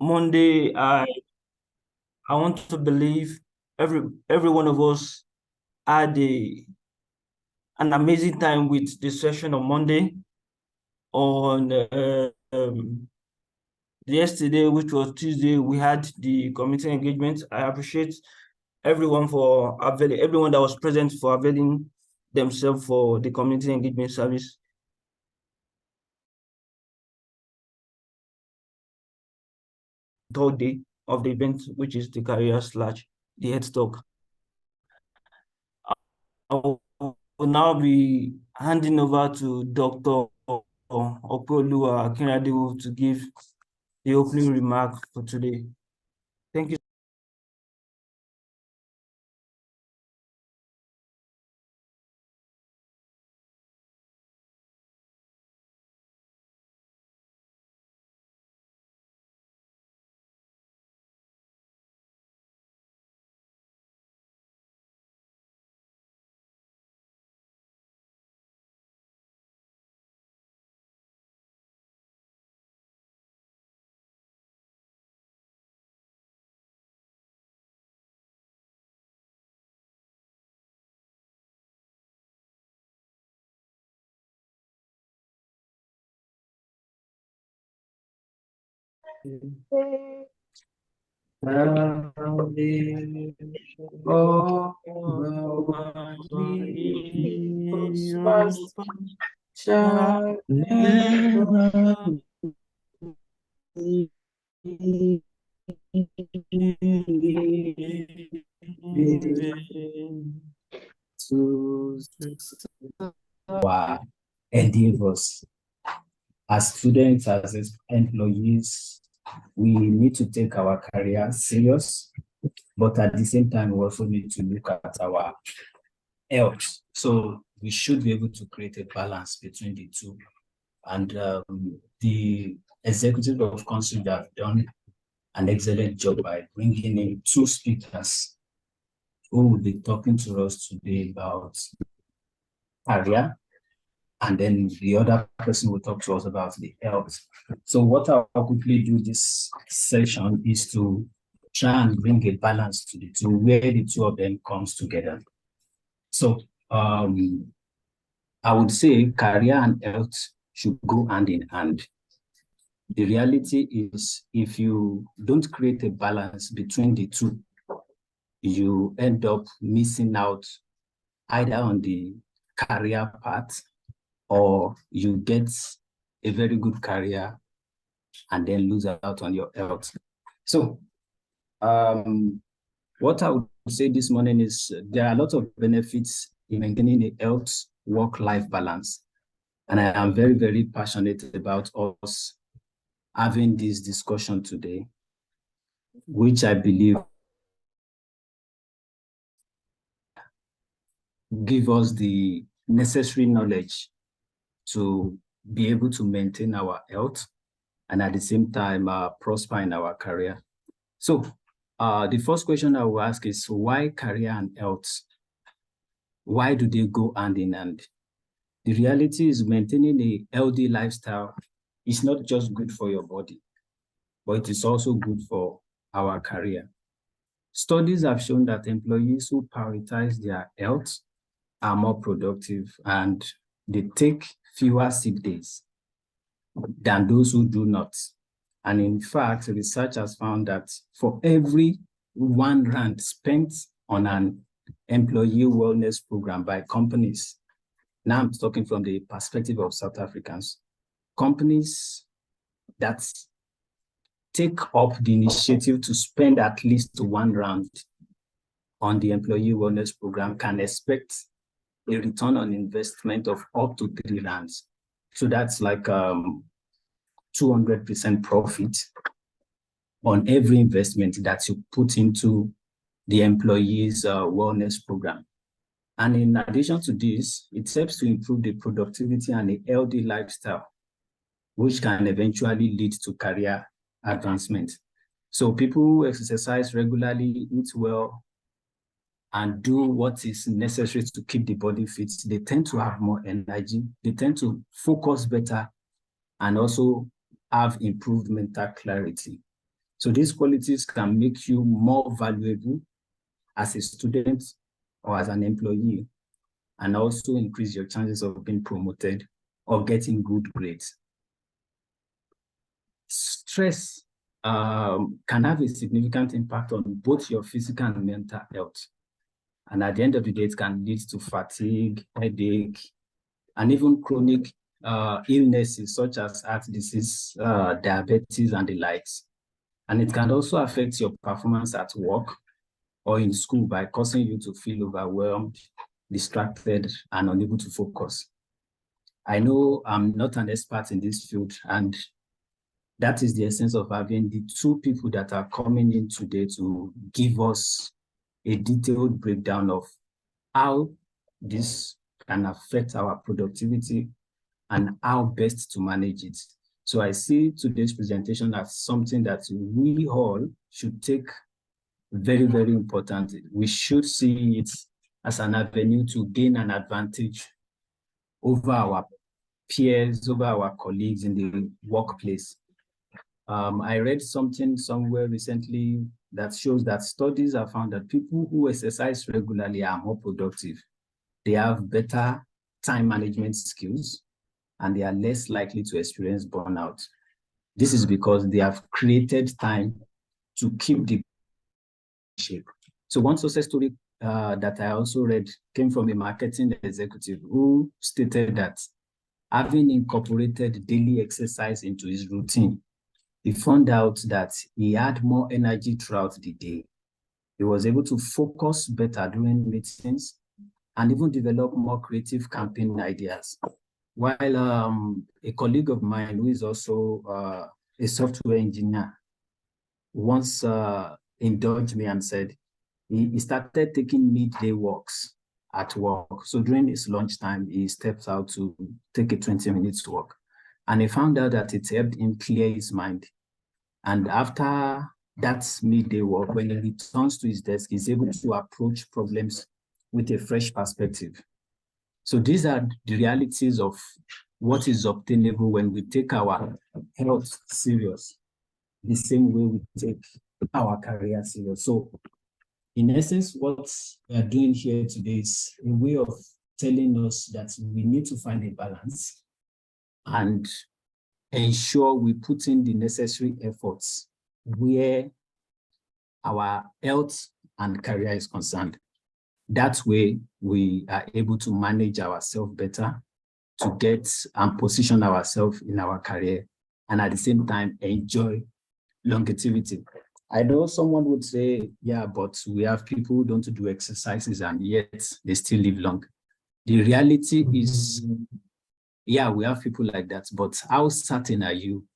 Monday, I want to believe every one of us had an amazing time with the session on Monday. On yesterday, which was Tuesday, we had the community engagement. I appreciate everyone everyone that was present for availing themselves for the community engagement service. Third day of the event, which is the career/the head talk. I will now be handing over to Dr. Oluwabamigbe to give the opening remark for today. Thank you. Shall never to our endeavors as students, as employees. We need to take our career serious, but at the same time, we also need to look at our health. So we should be able to create a balance between the two. And the executive of CONSUJ have done an excellent job by bringing in two speakers who will be talking to us today about career, and then the other person will talk to us about the health. So what I'll quickly do this session is to try and bring a balance to the two, where the two of them comes together. So I would say career and health should go hand in hand. The reality is, if you don't create a balance between the two, you end up missing out either on the career path, or you get a very good career and then lose out on your health. So what I would say this morning is there are a lot of benefits in maintaining a health work-life balance. And I am very, very passionate about us having this discussion today, which I believe give us the necessary knowledge to be able to maintain our health and at the same time prosper in our career. So the first question I will ask is, why career and health? Why do they go hand in hand? The reality is, maintaining a healthy lifestyle is not just good for your body, but it is also good for our career. Studies have shown that employees who prioritize their health are more productive and they take fewer sick days than those who do not. And in fact, research has found that for every R1 spent on an employee wellness program by companies, now I'm talking from the perspective of South Africans, companies that take up the initiative to spend at least R1 on the employee wellness program can expect a return on investment of up to R3. So that's like 200% profit on every investment that you put into the employees' wellness program. And in addition to this, it helps to improve the productivity and a healthy lifestyle, which can eventually lead to career advancement. So people who exercise regularly, eat well, and do what is necessary to keep the body fit, they tend to have more energy, they tend to focus better, and also have improved mental clarity. So these qualities can make you more valuable as a student or as an employee, and also increase your chances of being promoted or getting good grades. Stress can have a significant impact on both your physical and mental health. And at the end of the day, it can lead to fatigue, headache, and even chronic illnesses such as heart disease, diabetes, and the likes. And it can also affect your performance at work or in school by causing you to feel overwhelmed, distracted, and unable to focus. I know I'm not an expert in this field, and that is the essence of having the two people that are coming in today to give us a detailed breakdown of how this can affect our productivity and how best to manage it. So I see today's presentation as something that we all should take very, very important. We should see it as an avenue to gain an advantage over our peers, over our colleagues in the workplace. I read something somewhere recently that shows that studies have found that people who exercise regularly are more productive. They have better time management skills, and they are less likely to experience burnout. This is because they have created time to keep the shape. So one success story that I also read came from a marketing executive who stated that having incorporated daily exercise into his routine, he found out that he had more energy throughout the day. He was able to focus better during meetings and even develop more creative campaign ideas. While a colleague of mine who is also a software engineer once indulged me and said he started taking midday walks at work. So during his lunchtime, he steps out to take a 20-minute walk. And he found out that it helped him clear his mind. And after that midday walk, when he returns to his desk, he's able to approach problems with a fresh perspective. So these are the realities of what is obtainable when we take our health serious, the same way we take our career serious. So in essence, what we are doing here today is a way of telling us that we need to find a balance and ensure we put in the necessary efforts where our health and career is concerned. That way, we are able to manage ourselves better, to get and position ourselves in our career, and at the same time, enjoy longevity. I know someone would say, yeah, but we have people who don't do exercises and yet they still live long. The reality is, yeah, we have people like that, but how certain are you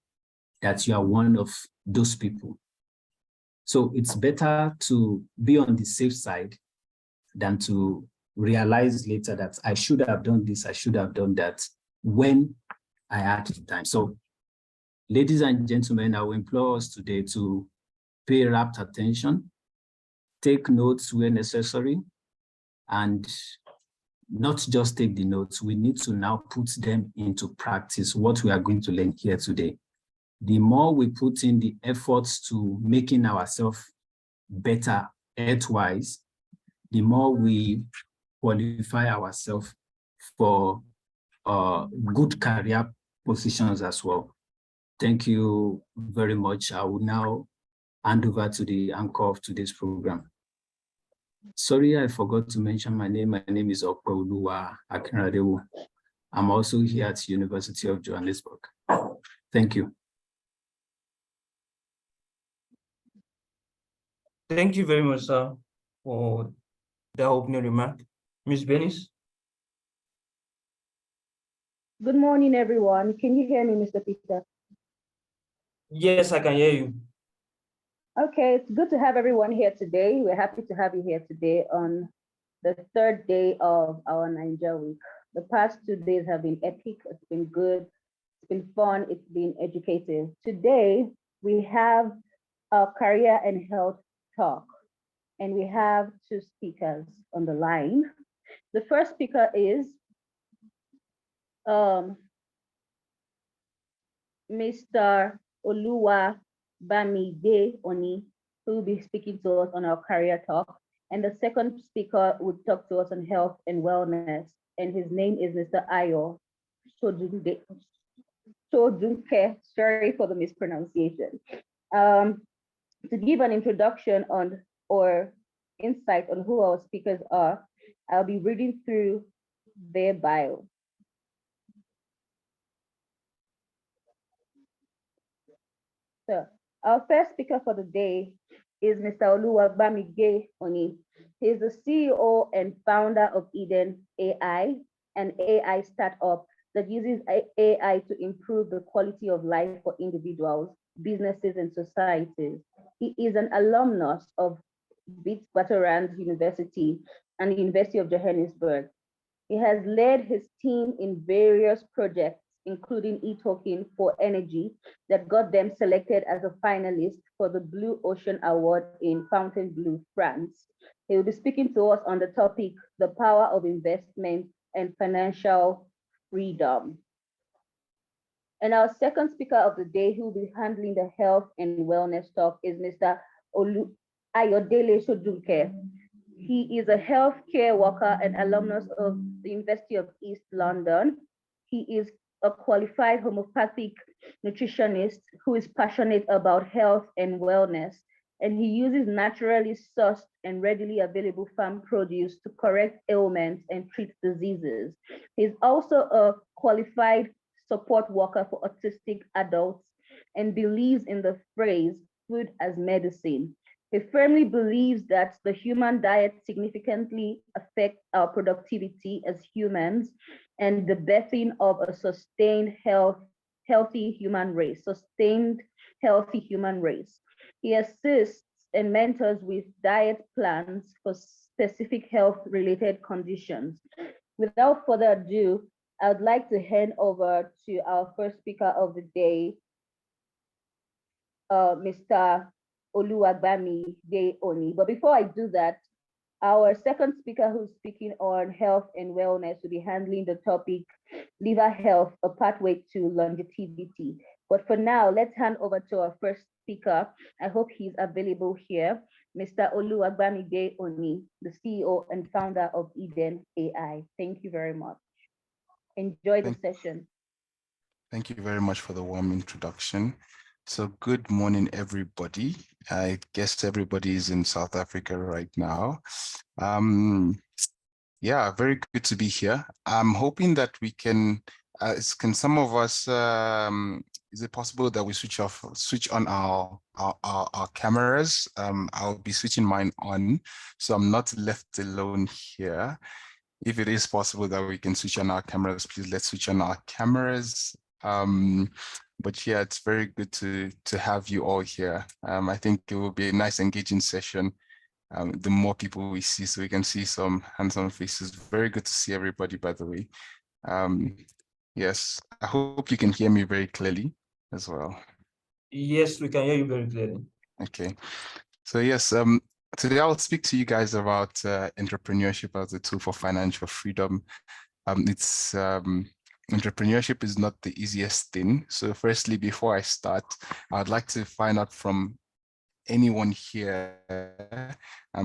that you are one of those people? So it's better to be on the safe side than to realize later that I should have done this, I should have done that when I had the time. So ladies and gentlemen, I will implore us today to pay rapt attention, take notes where necessary, and not just take the notes. We need to now put them into practice, what we are going to learn here today. The more we put in the efforts to making ourselves better health-wise, the more we qualify ourselves for good career positions as well. Thank you very much. I will now hand over to the anchor of today's program. Sorry, I forgot to mention my name. My name is Oluwabamigbe. I'm also here at University of Johannesburg. Thank you. Thank you very much, sir, for the opening remark. Ms. Bernice? Good morning, everyone. Can you hear me, Mr. Peter? Yes, I can hear you. Okay, it's good to have everyone here today. We're happy to have you here today on the third day of our NAIJA week. The past 2 days have been epic. It's been good. It's been fun. It's been educative. Today, we have a career and health talk, and we have two speakers on the line. The first speaker is Mr. Oluwabamigbe. Oluwabamigbe Oni, who will be speaking to us on our career talk. And the second speaker would talk to us on health and wellness. And his name is Mr. Ayo Sodunke. Sorry for the mispronunciation. To give an introduction on or insight on who our speakers are, I'll be reading through their bio. So our first speaker for the day is Mr. Oluwabamigbe Oni. He's the CEO and founder of Eden AI, an AI startup that uses AI to improve the quality of life for individuals, businesses, and societies. He is an alumnus of Witwatersrand University and the University of Johannesburg. He has led his team in various projects, including e-token for energy, that got them selected as a finalist for the Blue Ocean Award in Fontainebleau, France. He will be speaking to us on the topic, the power of investment and financial freedom. And our second speaker of the day, who will be handling the health and wellness talk, is Mr. Ayodele Sodunke. He is a healthcare worker and alumnus of the University of East London. He is a qualified homeopathic nutritionist who is passionate about health and wellness, and he uses naturally sourced and readily available farm produce to correct ailments and treat diseases. He's also a qualified support worker for autistic adults and believes in the phrase food as medicine. He firmly believes that the human diet significantly affects our productivity as humans and the birthing of a healthy human race. He assists and mentors with diet plans for specific health-related conditions. Without further ado, I would like to hand over to our first speaker of the day, Mr. Oluwabamigbe Oni. But before I do that, our second speaker who's speaking on health and wellness will be handling the topic, liver health, a pathway to longevity. But for now, let's hand over to our first speaker. I hope he's available here, Mr. Oluwabamigbe Oni, the CEO and founder of Eden AI. Thank you very much. Enjoy the session. Thank you very much for the warm introduction. So good morning, everybody. I guess everybody is in South Africa right now. Yeah, very good to be here. I'm hoping that we can some of us, is it possible that we switch on our cameras? I'll be switching mine on, so I'm not left alone here. If it is possible that we can switch on our cameras, please let's switch on our cameras. But yeah, it's very good to have you all here. I think it will be a nice engaging session. The more people we see, so we can see some handsome faces. Very good to see everybody, by the way. Yes, I hope you can hear me very clearly as well. Yes, we can hear you very clearly. Okay. So yes, today I'll speak to you guys about entrepreneurship as a tool for financial freedom. Entrepreneurship is not the easiest thing. So firstly, before I start, I'd like to find out from anyone here,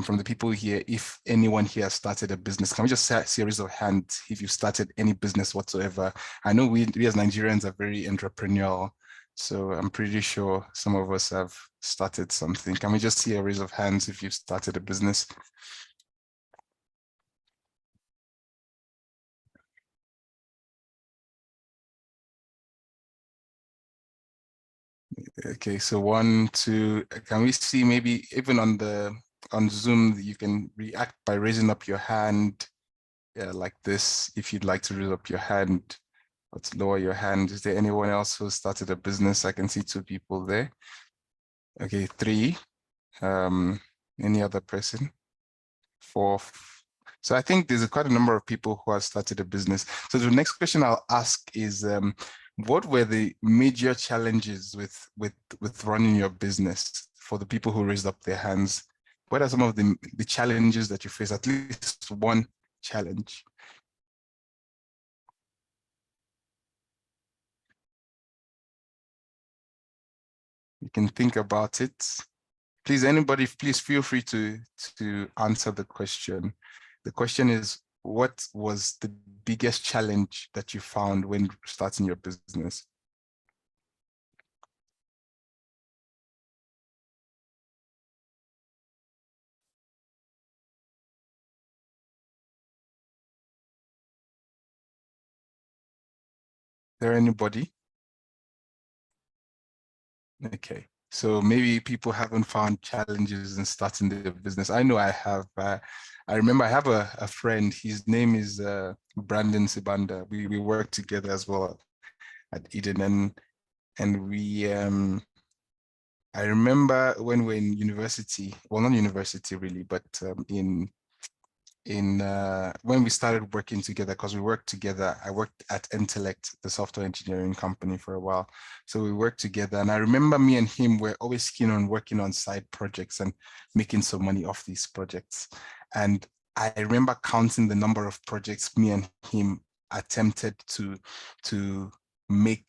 from the people here, if anyone here started a business. Can we just see a raise of hand if you started any business whatsoever? I know we as Nigerians are very entrepreneurial, so I'm pretty sure some of us have started something. Can we just see a raise of hands if you've started a business? Okay, so 1, 2, can we see maybe even on Zoom, you can react by raising up your hand, like this, if you'd like to raise up your hand or to lower your hand. Is there anyone else who started a business? I can see 2 people there. Okay, 3. Any other person? 4. So I think there's quite a number of people who have started a business. So the next question I'll ask is, what were the major challenges with running your business for the people who raised up their hands? What are some of the challenges that you face? At least one challenge. You can think about it. Please, anybody, please feel free to answer the question. The question is, what was the biggest challenge that you found when starting your business? Is there anybody? Okay, so maybe people haven't found challenges in starting their business. I know I have. I remember I have a friend, his name is Brandon Sibanda. We work together as well at Eden, and we I remember when we're in university, well, not university really, but when we started working together, because we worked together, I worked at Intellect, the software engineering company, for a while. So we worked together, and I remember me and him were always keen on working on side projects and making some money off these projects. And I remember counting the number of projects me and him attempted to make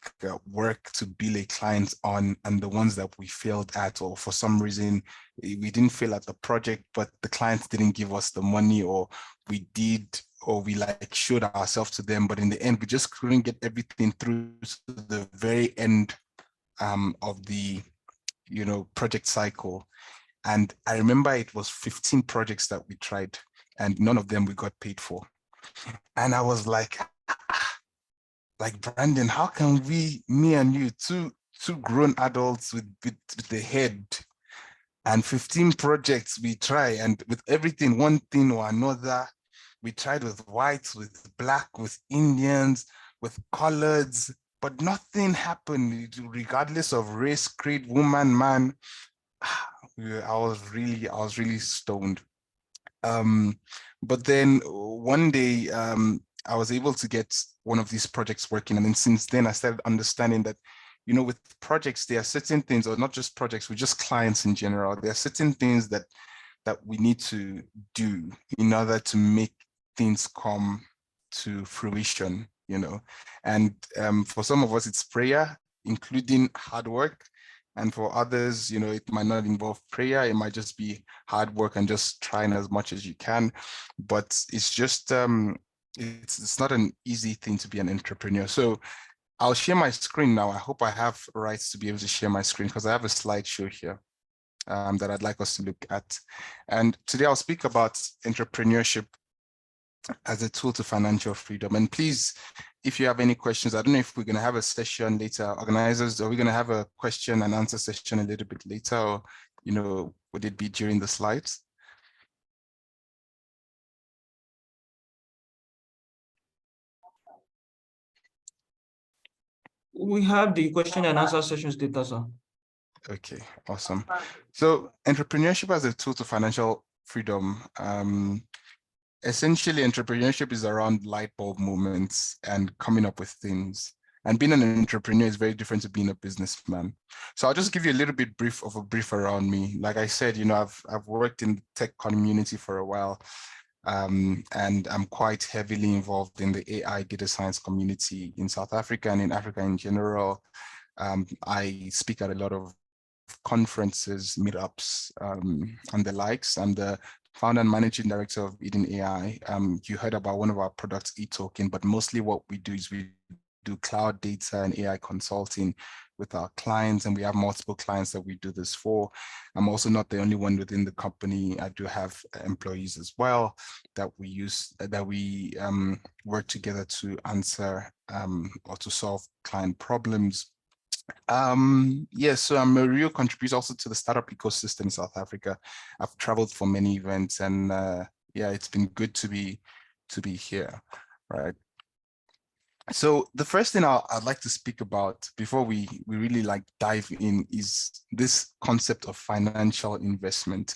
work to bill a client on, and the ones that we failed at, or for some reason we didn't fail at the project, but the clients didn't give us the money, or we did, or we like showed ourselves to them, but in the end we just couldn't get everything through to the very end of the project cycle. And I remember it was 15 projects that we tried, and none of them we got paid for. And I was like Brandon, how can we, me and you, two grown adults with the head, and 15 projects we try, and with everything, one thing or another, we tried with whites, with black, with Indians, with coloreds, but nothing happened, regardless of race, creed, woman, man. I was really stoned. But then one day, I was able to get one of these projects working. And then since then, I started understanding that, with projects, there are certain things, or not just projects, with just clients in general, there are certain things that we need to do in order to make things come to fruition, And for some of us, it's prayer, including hard work. And for others, it might not involve prayer. It might just be hard work and just trying as much as you can. But it's just, it's not an easy thing to be an entrepreneur. So I'll share my screen now. I hope I have rights to be able to share my screen, because I have a slideshow here that I'd like us to look at. And today I'll speak about entrepreneurship as a tool to financial freedom. And please, if you have any questions, I don't know if we're going to have a session later, organizers, are we going to have a question and answer session a little bit later, or, would it be during the slides? We have the question and answer sessions later, sir. Okay, awesome. So entrepreneurship as a tool to financial freedom. Essentially, entrepreneurship is around light bulb moments and coming up with things. And being an entrepreneur is very different to being a businessman. So I'll just give you a little bit of a brief around me. Like I said, I've worked in the tech community for a while, and I'm quite heavily involved in the AI data science community in South Africa and in Africa in general. I speak at a lot of conferences, meetups, and the likes. I'm the founder and managing director of Eden AI. You heard about one of our products, eToken, but mostly what we do is we do cloud data and AI consulting with our clients, and we have multiple clients that we do this for. I'm also not the only one within the company. I do have employees as well that we work together to answer or to solve client problems. So I'm a real contributor also to the startup ecosystem in South Africa. I've traveled for many events, and it's been good to be here, right? So the first thing I'd like to speak about before we really dive in is this concept of financial investment.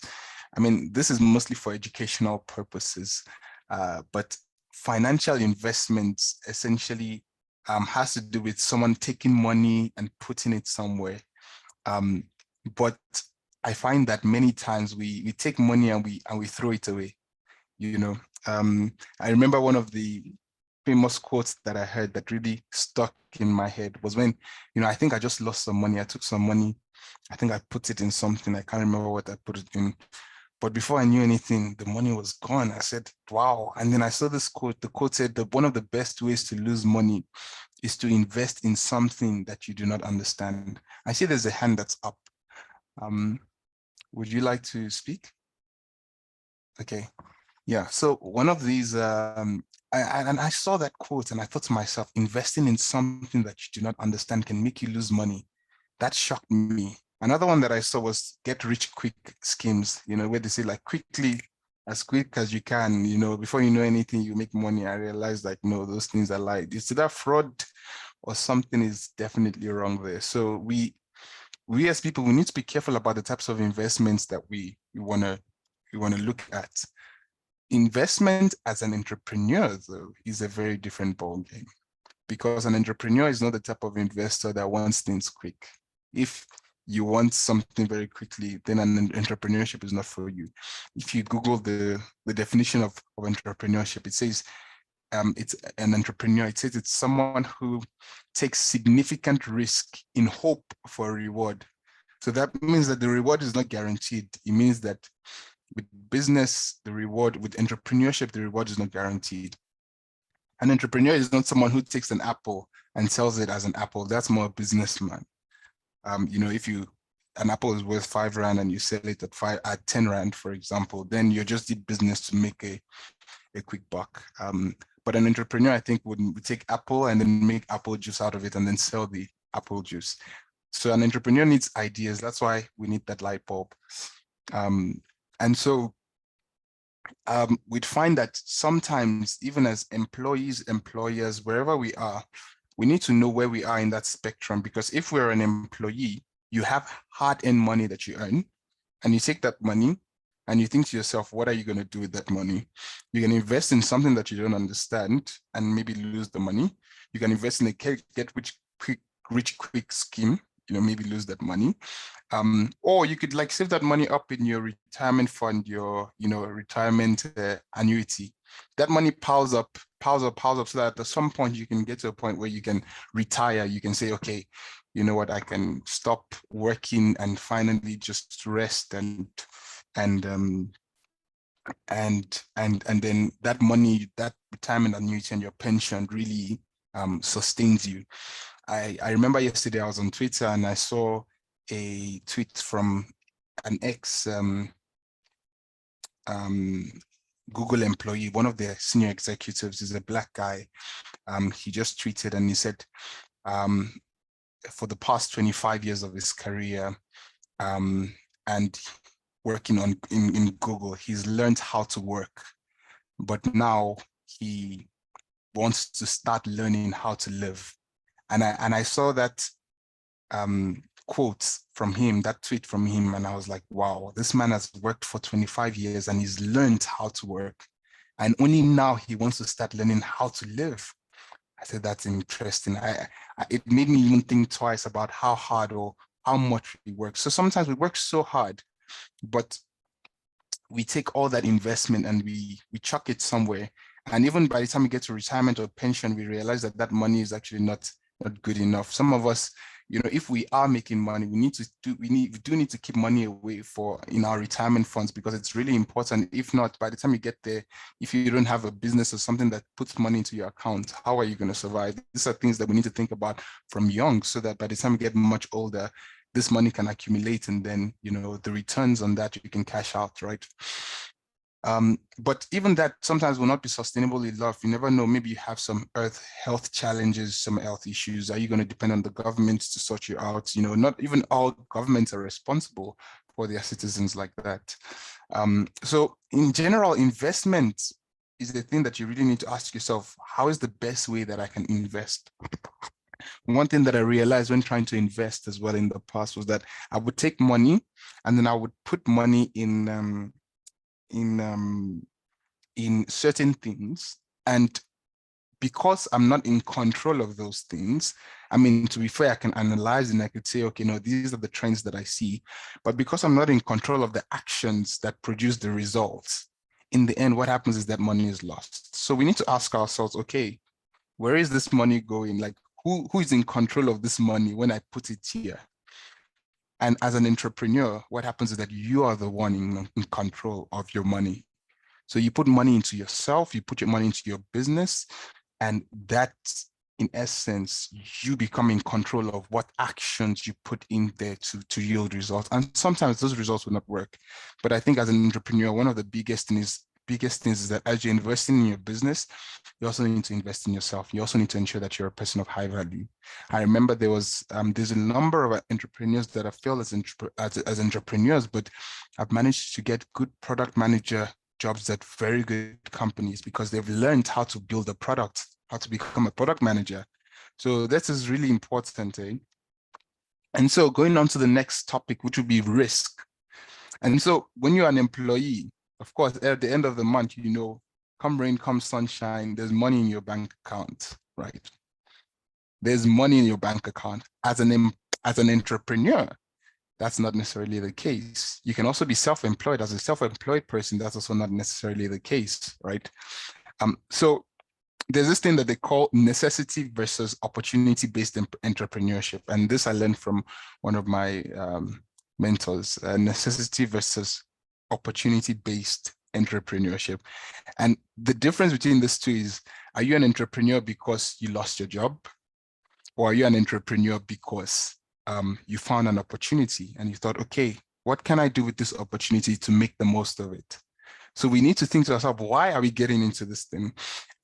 I mean, this is mostly for educational purposes, but financial investment essentially has to do with someone taking money and putting it somewhere. But I find that many times we take money and we throw it away. I remember one of the famous quotes that I heard that really stuck in my head was when, I think I just lost some money. I took some money I think I put it in something. I can't remember what I put it in. But before I knew anything, the money was gone. I said, wow. And then I saw this quote. The quote said that one of the best ways to lose money is to invest in something that you do not understand. I see there's a hand that's up. Would you like to speak? Okay. Yeah. So one of these, I saw that quote and I thought to myself, investing in something that you do not understand can make you lose money. That shocked me. Another one that I saw was get rich quick schemes, where they say like quickly, as quick as you can, before you know anything, you make money. I realized like, no, those things are lied. It's either fraud or something is definitely wrong there. So we as people, we need to be careful about the types of investments that we want to look at. Investment as an entrepreneur, though, is a very different ballgame, because an entrepreneur is not the type of investor that wants things quick. If you want something very quickly, then an entrepreneurship is not for you. If you Google the definition of entrepreneurship, it says it's an entrepreneur. It says it's someone who takes significant risk in hope for a reward. So that means that the reward is not guaranteed. It means that with business, with entrepreneurship, the reward is not guaranteed. An entrepreneur is not someone who takes an apple and sells it as an apple. That's more a businessman. If an apple is worth 5 Rand and you sell it at 10 Rand, for example, then you just did business to make a quick buck. But an entrepreneur, I think, would take apple and then make apple juice out of it and then sell the apple juice. So an entrepreneur needs ideas. That's why we need that light bulb. And so we'd find that sometimes, even as employees, employers, wherever we are, we need to know where we are in that spectrum, because if we're an employee, you have hard-earned money that you earn, and you take that money and you think to yourself, what are you going to do with that money? You can invest in something that you don't understand and maybe lose the money. You can invest in a get rich quick scheme, maybe lose that money. Or you could save that money up in your retirement fund, your retirement annuity. That money piles up so that at some point you can get to a point where you can retire. You can say, okay, you know what, I can stop working and finally just rest and then that money, that retirement annuity and your pension really sustains you. I remember yesterday I was on Twitter and I saw a tweet from an ex Google employee, one of their senior executives, is a Black guy. He just tweeted and he said, for the past 25 years of his career and working in Google, he's learned how to work, but now he wants to start learning how to live. And I saw that quote from him, that tweet from him, and I was like, wow, this man has worked for 25 years and he's learned how to work. And only now he wants to start learning how to live. I said, that's interesting. It made me even think twice about how hard or how much we work. So sometimes we work so hard, but we take all that investment and we chuck it somewhere. And even by the time we get to retirement or pension, we realize that that money is actually not good enough. Some of us, if we are making money, we do need to keep money away in our retirement funds, because it's really important. If not, by the time you get there, if you don't have a business or something that puts money into your account, how are you going to survive? These are things that we need to think about from young, so that by the time we get much older, this money can accumulate, and then, the returns on that you can cash out, right? But even that sometimes will not be sustainable enough. You never know, maybe you have some health challenges, some health issues. Are you going to depend on the government to sort you out? Not even all governments are responsible for their citizens like that. So in general, investment is the thing that you really need to ask yourself, how is the best way that I can invest? One thing that I realized when trying to invest as well in the past was that I would take money and then I would put money in certain things, and because I'm not in control of those things, I mean, to be fair, I can analyze and I could say, okay, no, these are the trends that I see, but because I'm not in control of the actions that produce the results, in the end, what happens is that money is lost. So we need to ask ourselves, okay, where is this money going? Like, who is in control of this money when I put it here? And as an entrepreneur, what happens is that you are the one in control of your money. So you put money into yourself, you put your money into your business, and that's, in essence, you become in control of what actions you put in there to yield results. And sometimes those results will not work. But I think as an entrepreneur, one of the biggest things is that as you're investing in your business, you also need to invest in yourself. You also need to ensure that you're a person of high value. I remember there's a number of entrepreneurs that have failed as entrepreneurs, but I've managed to get good product manager jobs at very good companies because they've learned how to build a product, how to become a product manager. So this is really important. And so going on to the next topic, which would be risk. And so when you're an employee, of course, at the end of the month, you know, come rain, come sunshine, there's money in your bank account, right? There's money in your bank account. As an entrepreneur, that's not necessarily the case. You can also be self-employed. As a self-employed person, that's also not necessarily the case, right? So there's this thing that they call necessity versus opportunity-based entrepreneurship. And this I learned from one of my mentors, necessity versus opportunity-based entrepreneurship. And the difference between these two is, are you an entrepreneur because you lost your job? Or are you an entrepreneur because you found an opportunity and you thought, okay, what can I do with this opportunity to make the most of it? So we need to think to ourselves, why are we getting into this thing?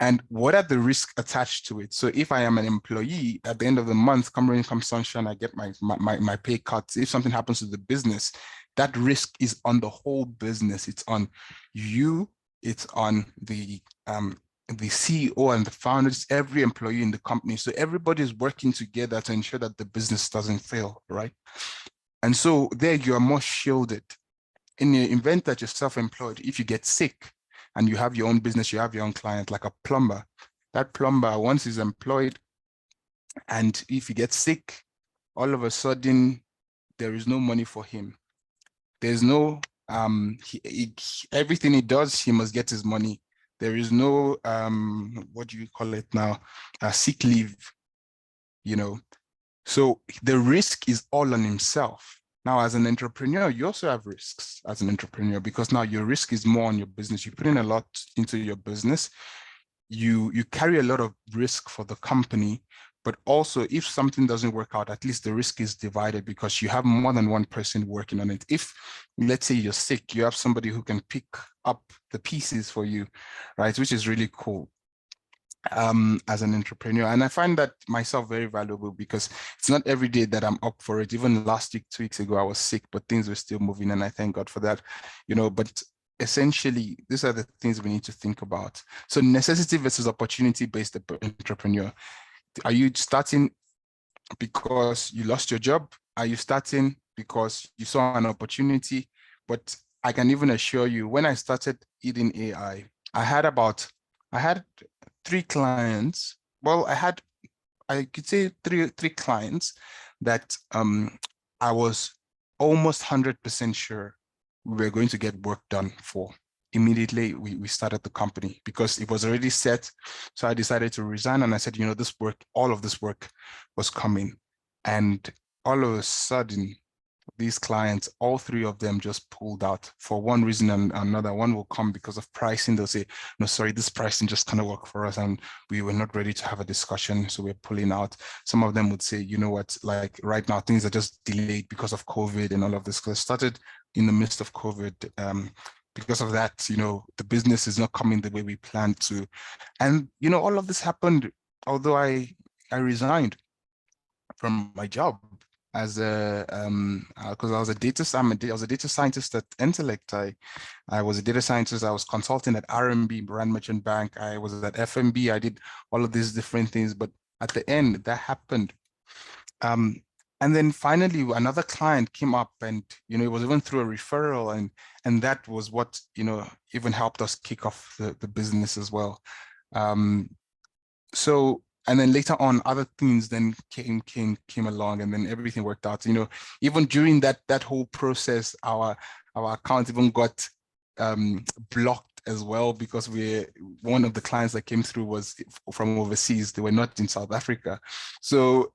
And what are the risks attached to it? So if I am an employee, at the end of the month, come rain, come sunshine, I get my pay cuts. If something happens to the business, that risk is on the whole business. It's on you, it's on the CEO and the founders, every employee in the company. So everybody is working together to ensure that the business doesn't fail, right? And so there you are more shielded. In the event that you're self-employed, if you get sick and you have your own business, you have your own client, like a plumber, that plumber, once he's employed, and if he gets sick, all of a sudden, there is no money for him. There's no, everything he does, he must get his money. There is no, what do you call it now? Sick leave, you know. So the risk is all on himself. Now, as an entrepreneur, you also have risks as an entrepreneur, because now your risk is more on your business. You put in a lot into your business. You carry a lot of risk for the company, but also if something doesn't work out, at least the risk is divided because you have more than one person working on it. If, let's say you're sick, you have somebody who can pick up the pieces for you, right? Which is really cool. As an entrepreneur. And I find that myself very valuable because it's not every day that I'm up for it. Even last week, 2 weeks ago, I was sick, but things were still moving, and I thank God for that, you know. But essentially, these are the things we need to think about. So necessity versus opportunity-based entrepreneur. Are you starting because you lost your job? Are you starting because you saw an opportunity? But I can even assure you, when I started eating AI, I had 3 clients. Well, I could say three clients that I was almost 100% sure we were going to get work done for. Immediately, we started the company because it was already set. So I decided to resign, and I said, you know, this work, all of this work was coming. And all of a sudden, these clients, all 3 of them just pulled out for one reason and another. One will come because of pricing. They'll say, no, sorry, this pricing just cannot work for us, and we were not ready to have a discussion, so we're pulling out. Some of them would say, you know what, like right now, things are just delayed because of COVID and all of this. Because it started in the midst of COVID. Because of that, you know, the business is not coming the way we planned to. And, you know, all of this happened, although I resigned from my job as a because I was a data scientist at Intellect. I was a data scientist. I was consulting at RMB, Rand Merchant Bank. I was at FMB. I did all of these different things, but at the end that happened. And then finally another client came up, and you know, it was even through a referral, and that was what, you know, even helped us kick off the business as well. So, and then later on, other things then came along, and then everything worked out. You know, even during that whole process, our account even got blocked as well, because one of the clients that came through was from overseas. They were not in South Africa. So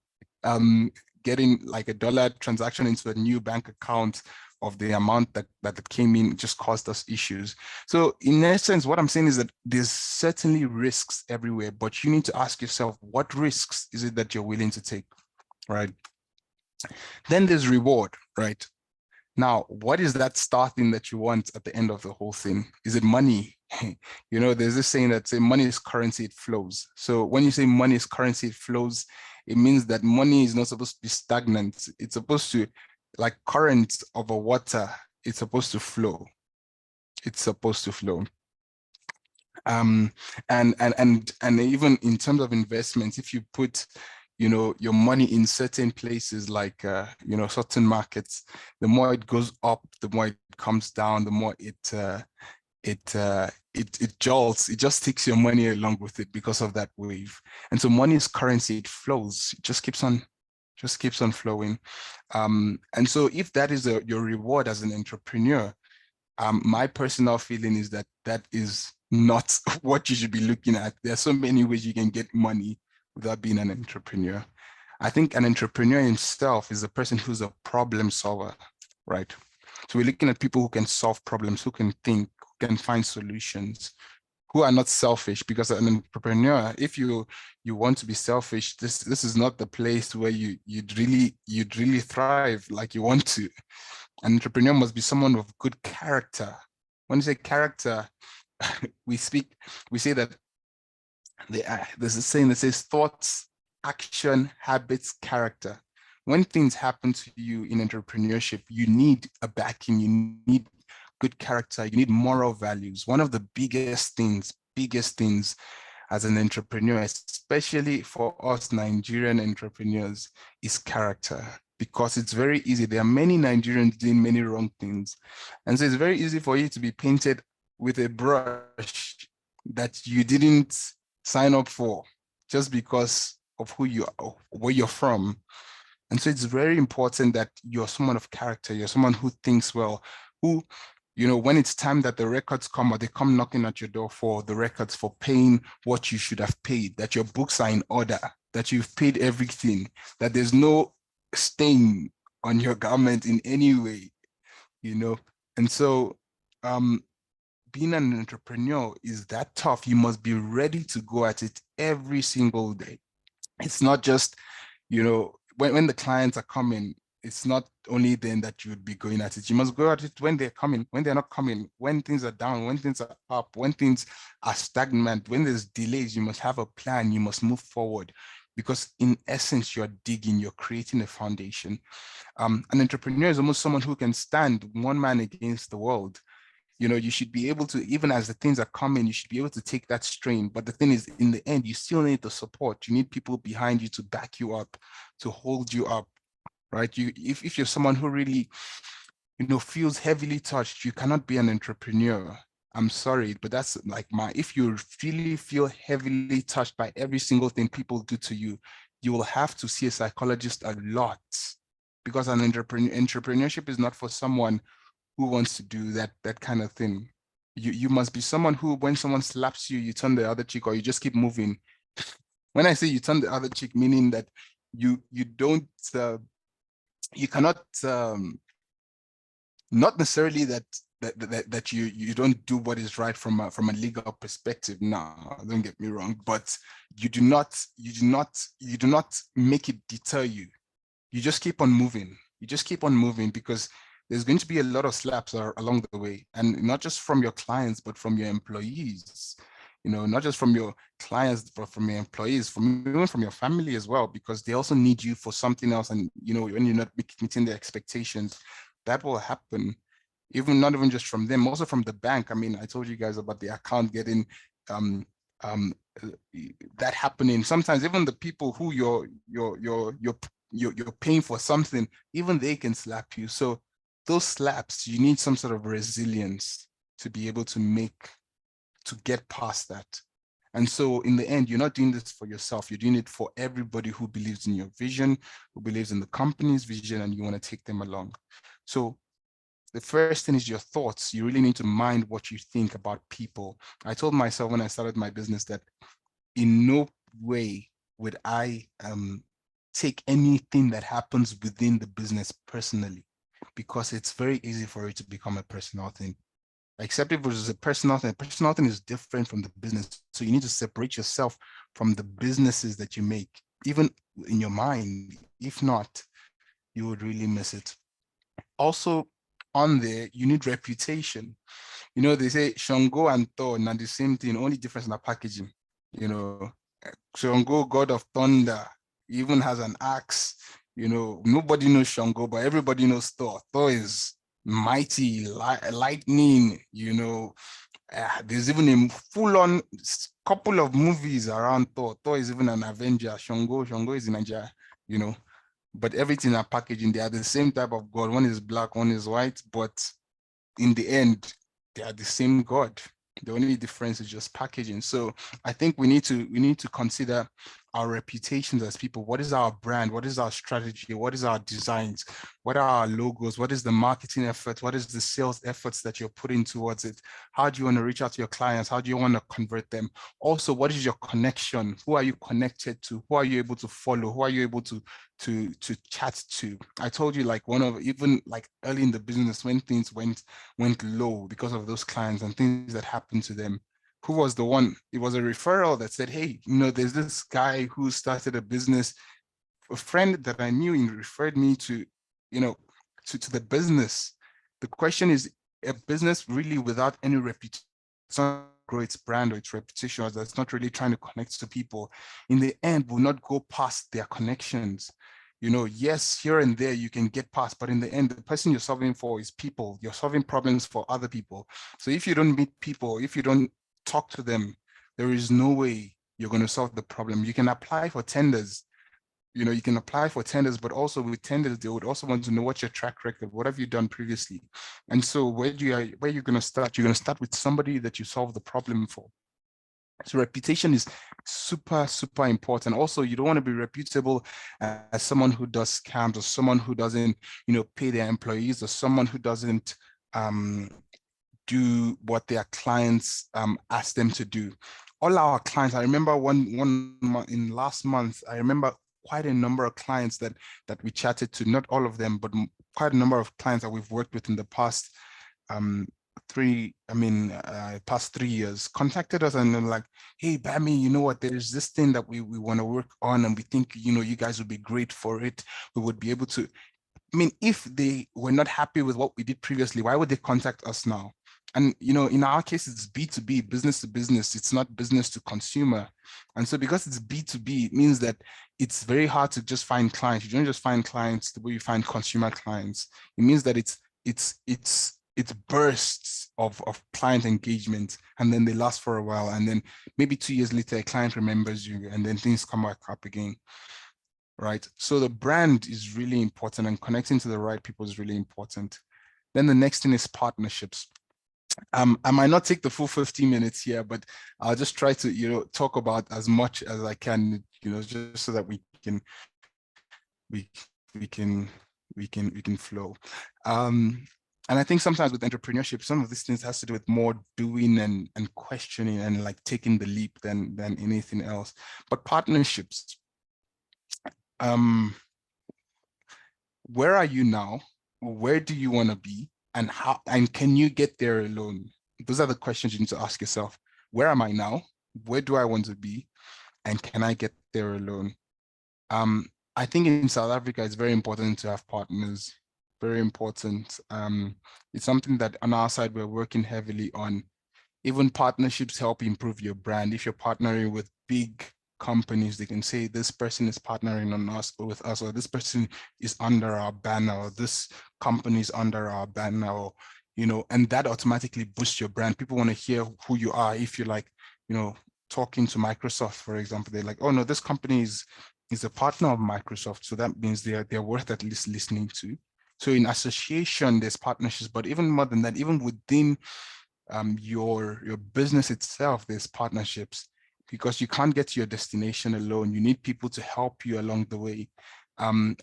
getting like a dollar transaction into a new bank account of the amount that came in just caused us issues. So in essence, what I'm saying is that there's certainly risks everywhere, but you need to ask yourself, what risks is it that you're willing to take, right? Then there's reward, right? Now, what is that star thing that you want at the end of the whole thing? Is it money? You know, there's this saying that say money is currency, it flows. So when you say money is currency, it flows, it means that money is not supposed to be stagnant. It's supposed to, like current of a water, it's supposed to flow. It's supposed to flow. And even in terms of investments, if you put, you know, your money in certain places like, you know, certain markets, the more it goes up, the more it comes down, the more it jolts, it just takes your money along with it because of that wave. And so money is currency, it flows, it just keeps on flowing. And so if that is your reward as an entrepreneur, my personal feeling is that that is not what you should be looking at. There are so many ways you can get money without being an entrepreneur. I think an entrepreneur himself is a person who's a problem solver, right? So we're looking at people who can solve problems, who can think, who can find solutions, who are not selfish, because an entrepreneur, if you want to be selfish, this is not the place where you'd really thrive like you want to. An entrepreneur must be someone of good character. When you say character, we say that there's a saying that says thoughts, action, habits, character. When things happen to you in entrepreneurship, you need a backing, you need good character, you need moral values. One of the biggest things as an entrepreneur, especially for us Nigerian entrepreneurs, is character. Because it's very easy. There are many Nigerians doing many wrong things. And so it's very easy for you to be painted with a brush that you didn't sign up for just because of who you are, where you're from. And so it's very important that you're someone of character, you're someone who thinks well, who, you know, when it's time that the records come or they come knocking at your door for the records for paying what you should have paid, that your books are in order, that you've paid everything, that there's no stain on your garment in any way, you know. And so being an entrepreneur is that tough. You must be ready to go at it every single day. It's not just, you know, when the clients are coming, it's not only then that you would be going at it. You must go at it when they're coming, when they're not coming, when things are down, when things are up, when things are stagnant, when there's delays. You must have a plan, you must move forward. Because in essence, you're digging, you're creating a foundation. An entrepreneur is almost someone who can stand one man against the world. You know, you should be able to, even as the things are coming, you should be able to take that strain. But the thing is, in the end, you still need the support. You need people behind you to back you up, to hold you up, right? If you're someone who really, you know, feels heavily touched, you cannot be an entrepreneur. I'm sorry, but that's like if you really feel heavily touched by every single thing people do to you, you will have to see a psychologist a lot, because an entrepreneurship is not for someone who wants to do that kind of thing. You must be someone who, when someone slaps you, you turn the other cheek or you just keep moving. When I say you turn the other cheek, meaning that you don't, you cannot, not necessarily that you don't do what is right from a legal perspective. No, don't get me wrong, but you do not make it deter you. You just keep on moving. You just keep on moving, because there's going to be a lot of slaps along the way, and not just from your clients, but from your employees. You know, not just from your clients, but from your employees, even from your family as well, because they also need you for something else. And, you know, when you're not meeting their expectations, that will happen. Not even just from them, also from the bank. I mean, I told you guys about the account getting that happening. Sometimes even the people who you're paying for something, even they can slap you. So those slaps, you need some sort of resilience to be able to get past that. And so in the end, you're not doing this for yourself, you're doing it for everybody who believes in your vision, who believes in the company's vision, and you want to take them along. So the first thing is your thoughts. You really need to mind what you think about people. I told myself when I started my business that in no way would I take anything that happens within the business personally, because it's very easy for it to become a personal thing. Except if it was a personal thing. Personal thing is different from the business. So you need to separate yourself from the businesses that you make, even in your mind. If not, you would really miss it. Also, on there, you need reputation. You know, they say Shango and Thor, not the same thing, only difference in the packaging. You know, Shango, god of thunder, even has an axe. You know, nobody knows Shango, but everybody knows Thor. Thor is mighty, lightning, you know. There's even a full-on couple of movies around Thor. Thor is even an Avenger. Shango is in Nigeria, you know. But everything are packaging. They are the same type of god. One is black, one is white, but in the end, they are the same god. The only difference is just packaging. So I think we need to consider our reputations as people. What is our brand? What is our strategy? What is our designs? What are our logos? What is the marketing effort? What is the sales efforts that you're putting towards it? How do you want to reach out to your clients? How do you want to convert them? Also, what is your connection? Who are you connected to? Who are you able to follow? Who are you able to chat to? I told you, like, even like early in the business, when things went low because of those clients and things that happened to them, who was the one? It was a referral that said, hey, you know, there's this guy who started a business. A friend that I knew referred me to, you know, to the business. The question is, a business really without any reputation, it's not grow its brand or its reputation, or that's not really trying to connect to people, in the end will not go past their connections. You know, yes, here and there you can get past, but in the end, the person you're solving for is people. You're solving problems for other people. So if you don't meet people, if you don't talk to them, there is no way you're going to solve the problem. You can apply for tenders. You know, you can apply for tenders, but also with tenders, they would also want to know what's your track record, what have you done previously? And so where you're going to start? You're going to start with somebody that you solve the problem for. So reputation is super, super important. Also, you don't want to be reputable as someone who does scams, or someone who doesn't, you know, pay their employees, or someone who doesn't do what their clients ask them to do. All our clients, I remember one month, in last month, I remember quite a number of clients that we chatted to, not all of them, but quite a number of clients that we've worked with in the past past 3 years, contacted us and they're like, hey, Bami, you know what, there's this thing that we want to work on, and we think, you know, you guys would be great for it. We would be able to, I mean, if they were not happy with what we did previously, why would they contact us now? And, you know, in our case, it's B2B, business to business. It's not business to consumer. And so because it's B2B, it means that it's very hard to just find clients. You don't just find clients the way you find consumer clients. It means that it's bursts of client engagement, and then they last for a while. And then maybe 2 years later, a client remembers you, and then things come back up again. Right? So the brand is really important, and connecting to the right people is really important. Then the next thing is partnerships. I might not take the full 15 minutes here, but I'll just try to, you know, talk about as much as I can, you know, just so that we can flow. And I think sometimes with entrepreneurship, some of these things has to do with more doing and questioning and like taking the leap than anything else. But partnerships, where are you now? Where do you want to be? And how, and can you get there alone? Those are the questions you need to ask yourself. Where am I now? Where do I want to be? And can I get there alone? I think in South Africa, it's very important to have partners. Very important. It's something that on our side, we're working heavily on. Even partnerships help improve your brand. If you're partnering with big companies, they can say this person is partnering on us or with us, or this person is under our banner, or this company is under our banner, or, you know, and that automatically boosts your brand. People want to hear who you are. If you're like, you know, talking to Microsoft, for example, they're like, oh no, this company is a partner of Microsoft, so that means they're worth at least listening to. So in association, there's partnerships, but even more than that, even within your business itself, there's partnerships, because you can't get to your destination alone. You need people to help you along the way. And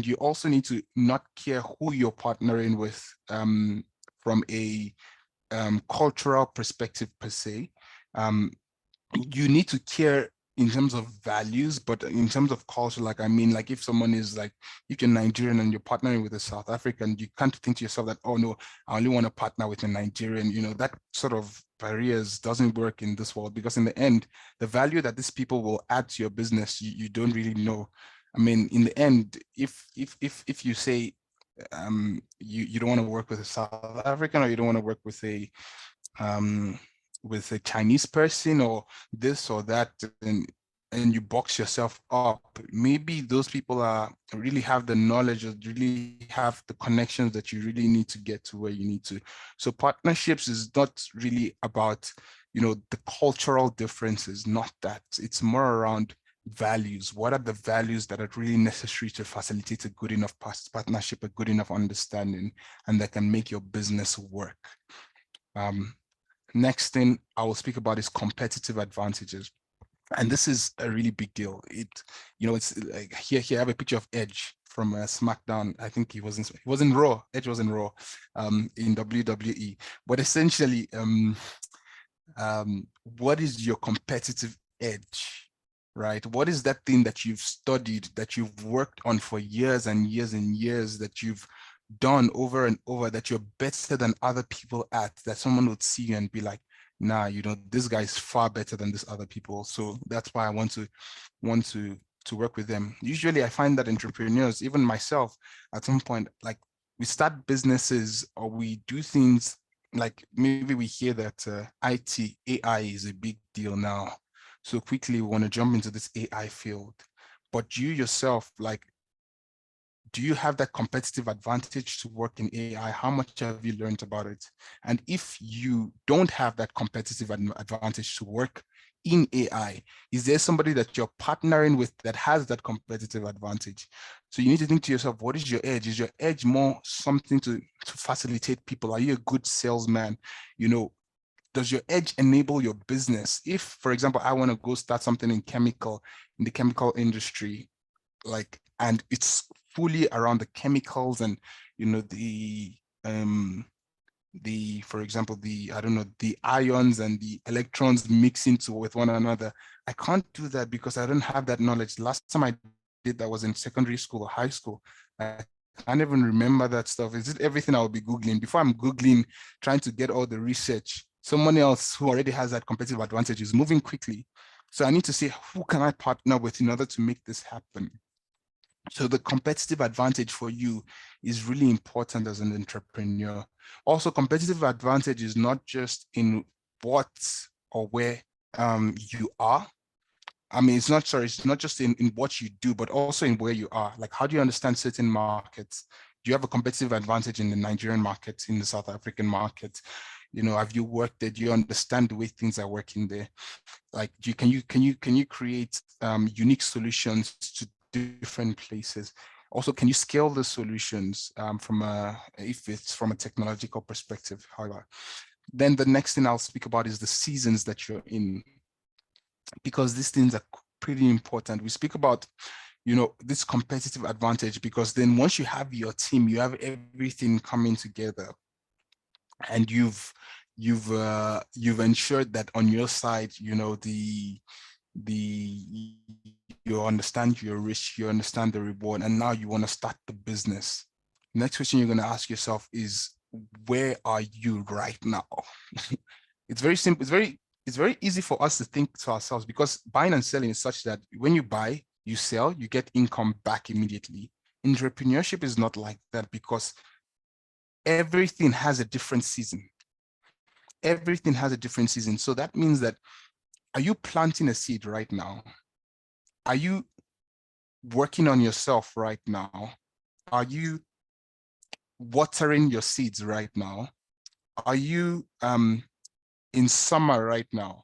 you also need to not care who you're partnering with from a cultural perspective per se. You need to care in terms of values, but in terms of culture, like, I mean, like if someone is like, if you're Nigerian and you're partnering with a South African, you can't think to yourself that, oh no, I only want to partner with a Nigerian. You know, that sort of barriers doesn't work in this world, because in the end, the value that these people will add to your business, you don't really know. I mean, in the end, if you say you don't want to work with a South African, or you don't want to work with a Chinese person or this or that, and you box yourself up, maybe those people are really have the knowledge, or really have the connections that you really need to get to where you need to. So partnerships is not really about, you know, the cultural differences, not that. It's more around values. What are the values that are really necessary to facilitate a good enough partnership, a good enough understanding, and that can make your business work? Next thing I will speak about is competitive advantages. And this is a really big deal. You know, it's like here I have a picture of Edge from SmackDown. I think he was in Raw. Edge was in Raw, in WWE. But essentially, what is your competitive edge, right? What is that thing that you've studied, that you've worked on for years and years and years, that you've done over and over, that you're better than other people at, that someone would see you and be like, nah, you know, this guy is far better than this other people. So that's why I want to work with them. Usually I find that entrepreneurs, even myself, at some point, like, we start businesses or we do things, like maybe we hear that IT, AI is a big deal now. So quickly we want to jump into this AI field. But you yourself, like, do you have that competitive advantage to work in AI? How much have you learned about it? And if you don't have that competitive advantage to work in AI, is there somebody that you're partnering with that has that competitive advantage? So you need to think to yourself, what is your edge? Is your edge more something to facilitate people? Are you a good salesman? You know, does your edge enable your business? If, for example, I want to go start something in the chemical industry, like, and it's fully around the chemicals and, you know, for example, I don't know, the ions and the electrons mixing with one another. I can't do that because I don't have that knowledge. Last time I did that was in secondary school or high school. I can't even remember that stuff. Is it everything I will be Googling? Before I'm Googling, trying to get all the research, someone else who already has that competitive advantage is moving quickly. So I need to see, who can I partner with in order to make this happen? So the competitive advantage for you is really important as an entrepreneur. Also, competitive advantage is not just in what or where you are. I mean, it's not just in what you do, but also in where you are. Like, how do you understand certain markets? Do you have a competitive advantage in the Nigerian market, in the South African market? You know, have you worked there? Do you understand the way things are working there? Like, can you create unique solutions to different places? Also, can you scale the solutions if it's from a technological perspective? However, then the next thing I'll speak about is the seasons that you're in, because these things are pretty important. We speak about, you know, this competitive advantage, because then once you have your team, you have everything coming together, and you've ensured that on your side, you know, you understand your risk, you understand the reward, and now you want to start the business. Next question you're going to ask yourself is, where are you right now? It's very simple. It's very easy for us to think to ourselves, because buying and selling is such that when you buy, you sell, you get income back immediately. Entrepreneurship is not like that, because everything has a different season. Everything has a different season. So that means that, are you planting a seed right now? Are you working on yourself right now? Are you watering your seeds right now? Are you in summer right now?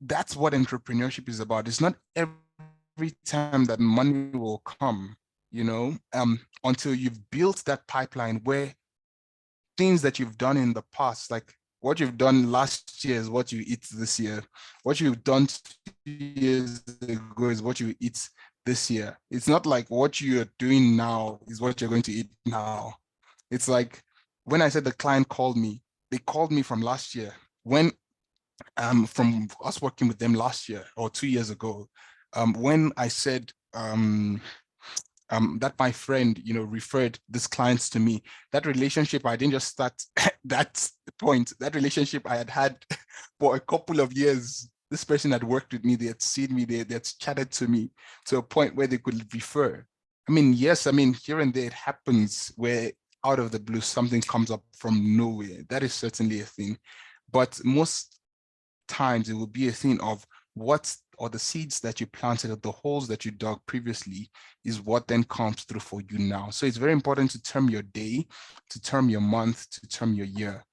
That's what entrepreneurship is about. It's not every time that money will come, you know, until you've built that pipeline where things that you've done in the past, like what you've done last year is what you eat this year. What you've done 2 years ago is what you eat this year. It's not like what you're doing now is what you're going to eat now. It's like when I said the client called me, they called me from last year. When from us working with them last year or 2 years ago, when I said that my friend, referred these clients to me, that relationship, I didn't just start at that point. That relationship I had for a couple of years. This person had worked with me, they had seen me, they had chatted to me to a point where they could refer. I mean, yes, I mean, here and there it happens where out of the blue, something comes up from nowhere. That is certainly a thing. But most times it will be a thing of what or the seeds that you planted or the holes that you dug previously is what then comes through for you now. So it's very important to term your day, to term your month, to term your year.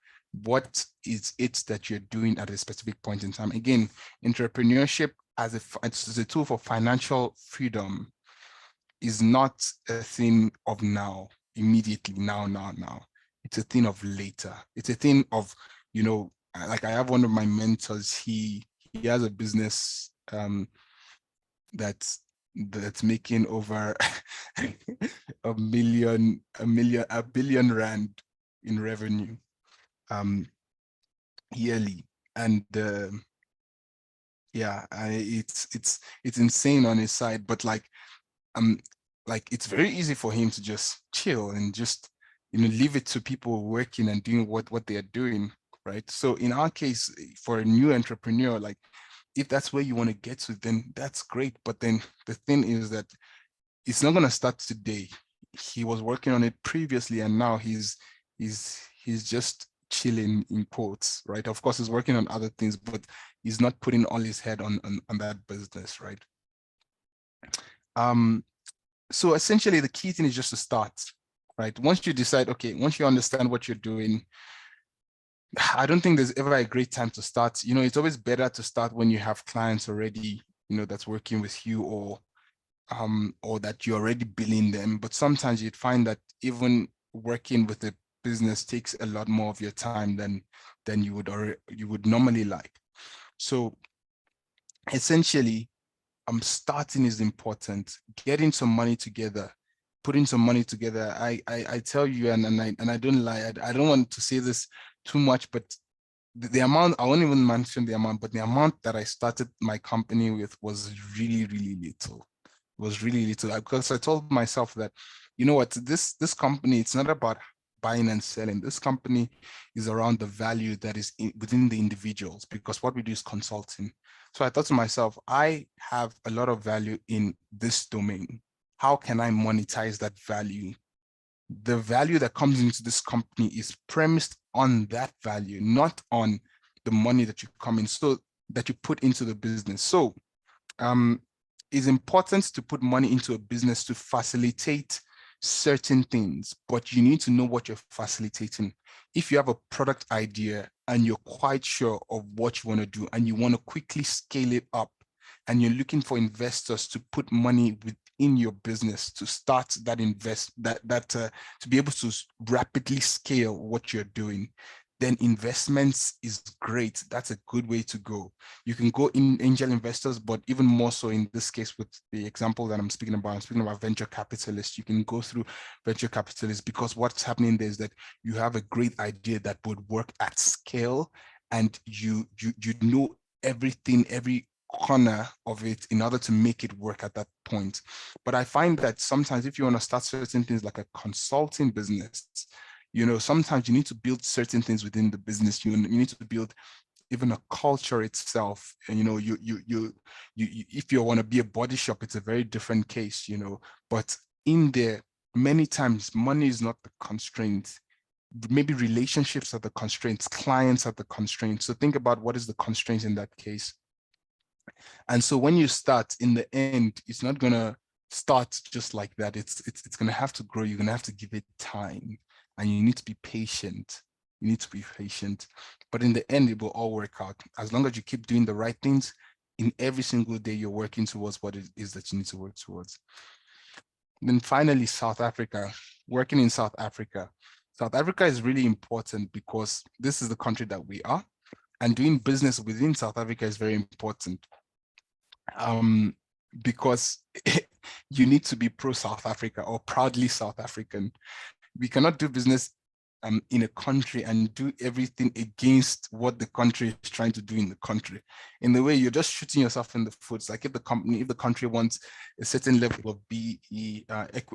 What is it that you're doing at a specific point in time? Again, entrepreneurship as a tool for financial freedom is not a thing of now, immediately, now. It's a thing of later. It's a thing of, like I have one of my mentors, he has a business that's making over a billion rand in revenue yearly. And yeah, it's insane on his side, but like it's very easy for him to just chill and just leave it to people working and doing what they are doing, right? So in our case, for a new entrepreneur, like if that's where you want to get to, then that's great. But then the thing is that it's not going to start today. He was working on it previously, and now he's just chilling, in quotes, right? Of course, he's working on other things, but he's not putting all his head on that business, right? So essentially, the key thing is just to start, right? Once you decide, okay, once you understand what you're doing, I don't think there's ever a great time to start. It's always better to start when you have clients already, that's working with you, or that you're already billing them. But sometimes you'd find that even working with a business takes a lot more of your time than you would normally like. So essentially, starting is important. Getting some money together, putting some money together. I tell you, and I don't lie. I don't want to say this too much, but the amount, I won't even mention the amount, but the amount that I started my company with was really, really little. It was really little, because I told myself that, you know what, this company, it's not about buying and selling. This company is around the value that is within the individuals, because what we do is consulting. So I thought to myself, I have a lot of value in this domain. How can I monetize that value? The value that comes into this company is premised on that value, not on the money that you come in, so that you put into the business. So it's important to put money into a business to facilitate certain things, but you need to know what you're facilitating. If you have a product idea and you're quite sure of what you want to do and you want to quickly scale it up, and you're looking for investors to put money within your business to start that to be able to rapidly scale what you're doing, then investments is great. That's a good way to go. You can go in angel investors, but even more so in this case with the example that I'm speaking about venture capitalists. You can go through venture capitalists, because what's happening there is that you have a great idea that would work at scale, and you know everything, every corner of it in order to make it work at that point. But I find that sometimes if you want to start certain things like a consulting business, sometimes you need to build certain things within the business. You need to build even a culture itself. And if you want to be a body shop, it's a very different case, but in there, many times money is not the constraint. Maybe relationships are the constraints, clients are the constraints. So think about what is the constraints in that case. And so when you start, in the end, it's not gonna start just like that. It's gonna have to grow. You're gonna have to give it time, and you need to be patient. You need to be patient, but in the end, it will all work out. As long as you keep doing the right things, in every single day, you're working towards what it is that you need to work towards. Then finally, South Africa. Working in South Africa. South Africa is really important because this is the country that we are, and doing business within South Africa is very important. Because you need to be pro-South Africa or proudly South African. We cannot do business in a country and do everything against what the country is trying to do in the country. In the way, you're just shooting yourself in the foot. It's like if the country wants a certain level of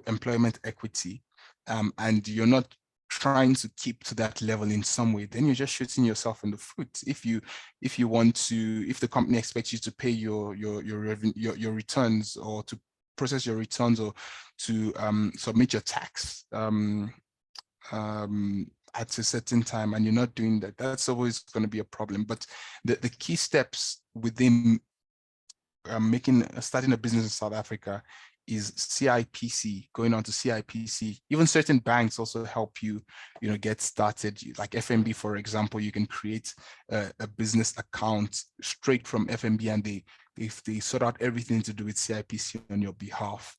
employment equity, and you're not trying to keep to that level in some way, then you're just shooting yourself in the foot. If the company expects you to pay your returns, or to process your returns, or to submit your tax at a certain time, and you're not doing that, that's always going to be a problem. But the key steps within starting a business in South Africa is CIPC, going on to CIPC. Even certain banks also help you, get started. Like FNB, for example, you can create a business account straight from FNB, and if they sort out everything to do with CIPC on your behalf,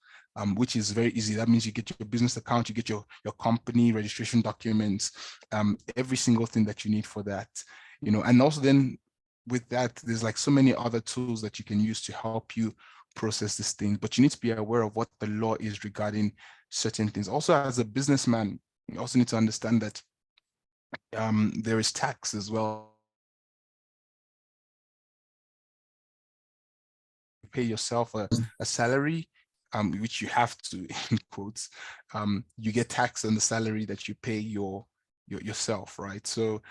which is very easy. That means you get your business account, you get your company registration documents, every single thing that you need for that, and also then with that, there's like so many other tools that you can use to help you process this thing, but you need to be aware of what the law is regarding certain things. Also, as a businessman, you also need to understand that there is tax as well. You pay yourself a salary, which you have to, in quotes, you get taxed on the salary that you pay yourself, right? So,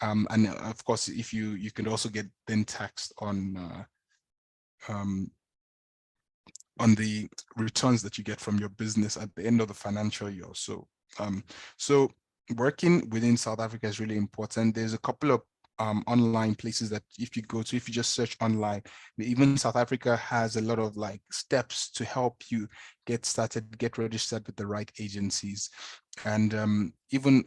and of course, if you can also get then taxed on the returns that you get from your business at the end of the financial year. So, so working within South Africa is really important. There's a couple of online places that if you just search online, even South Africa has a lot of like steps to help you get started, get registered with the right agencies. And even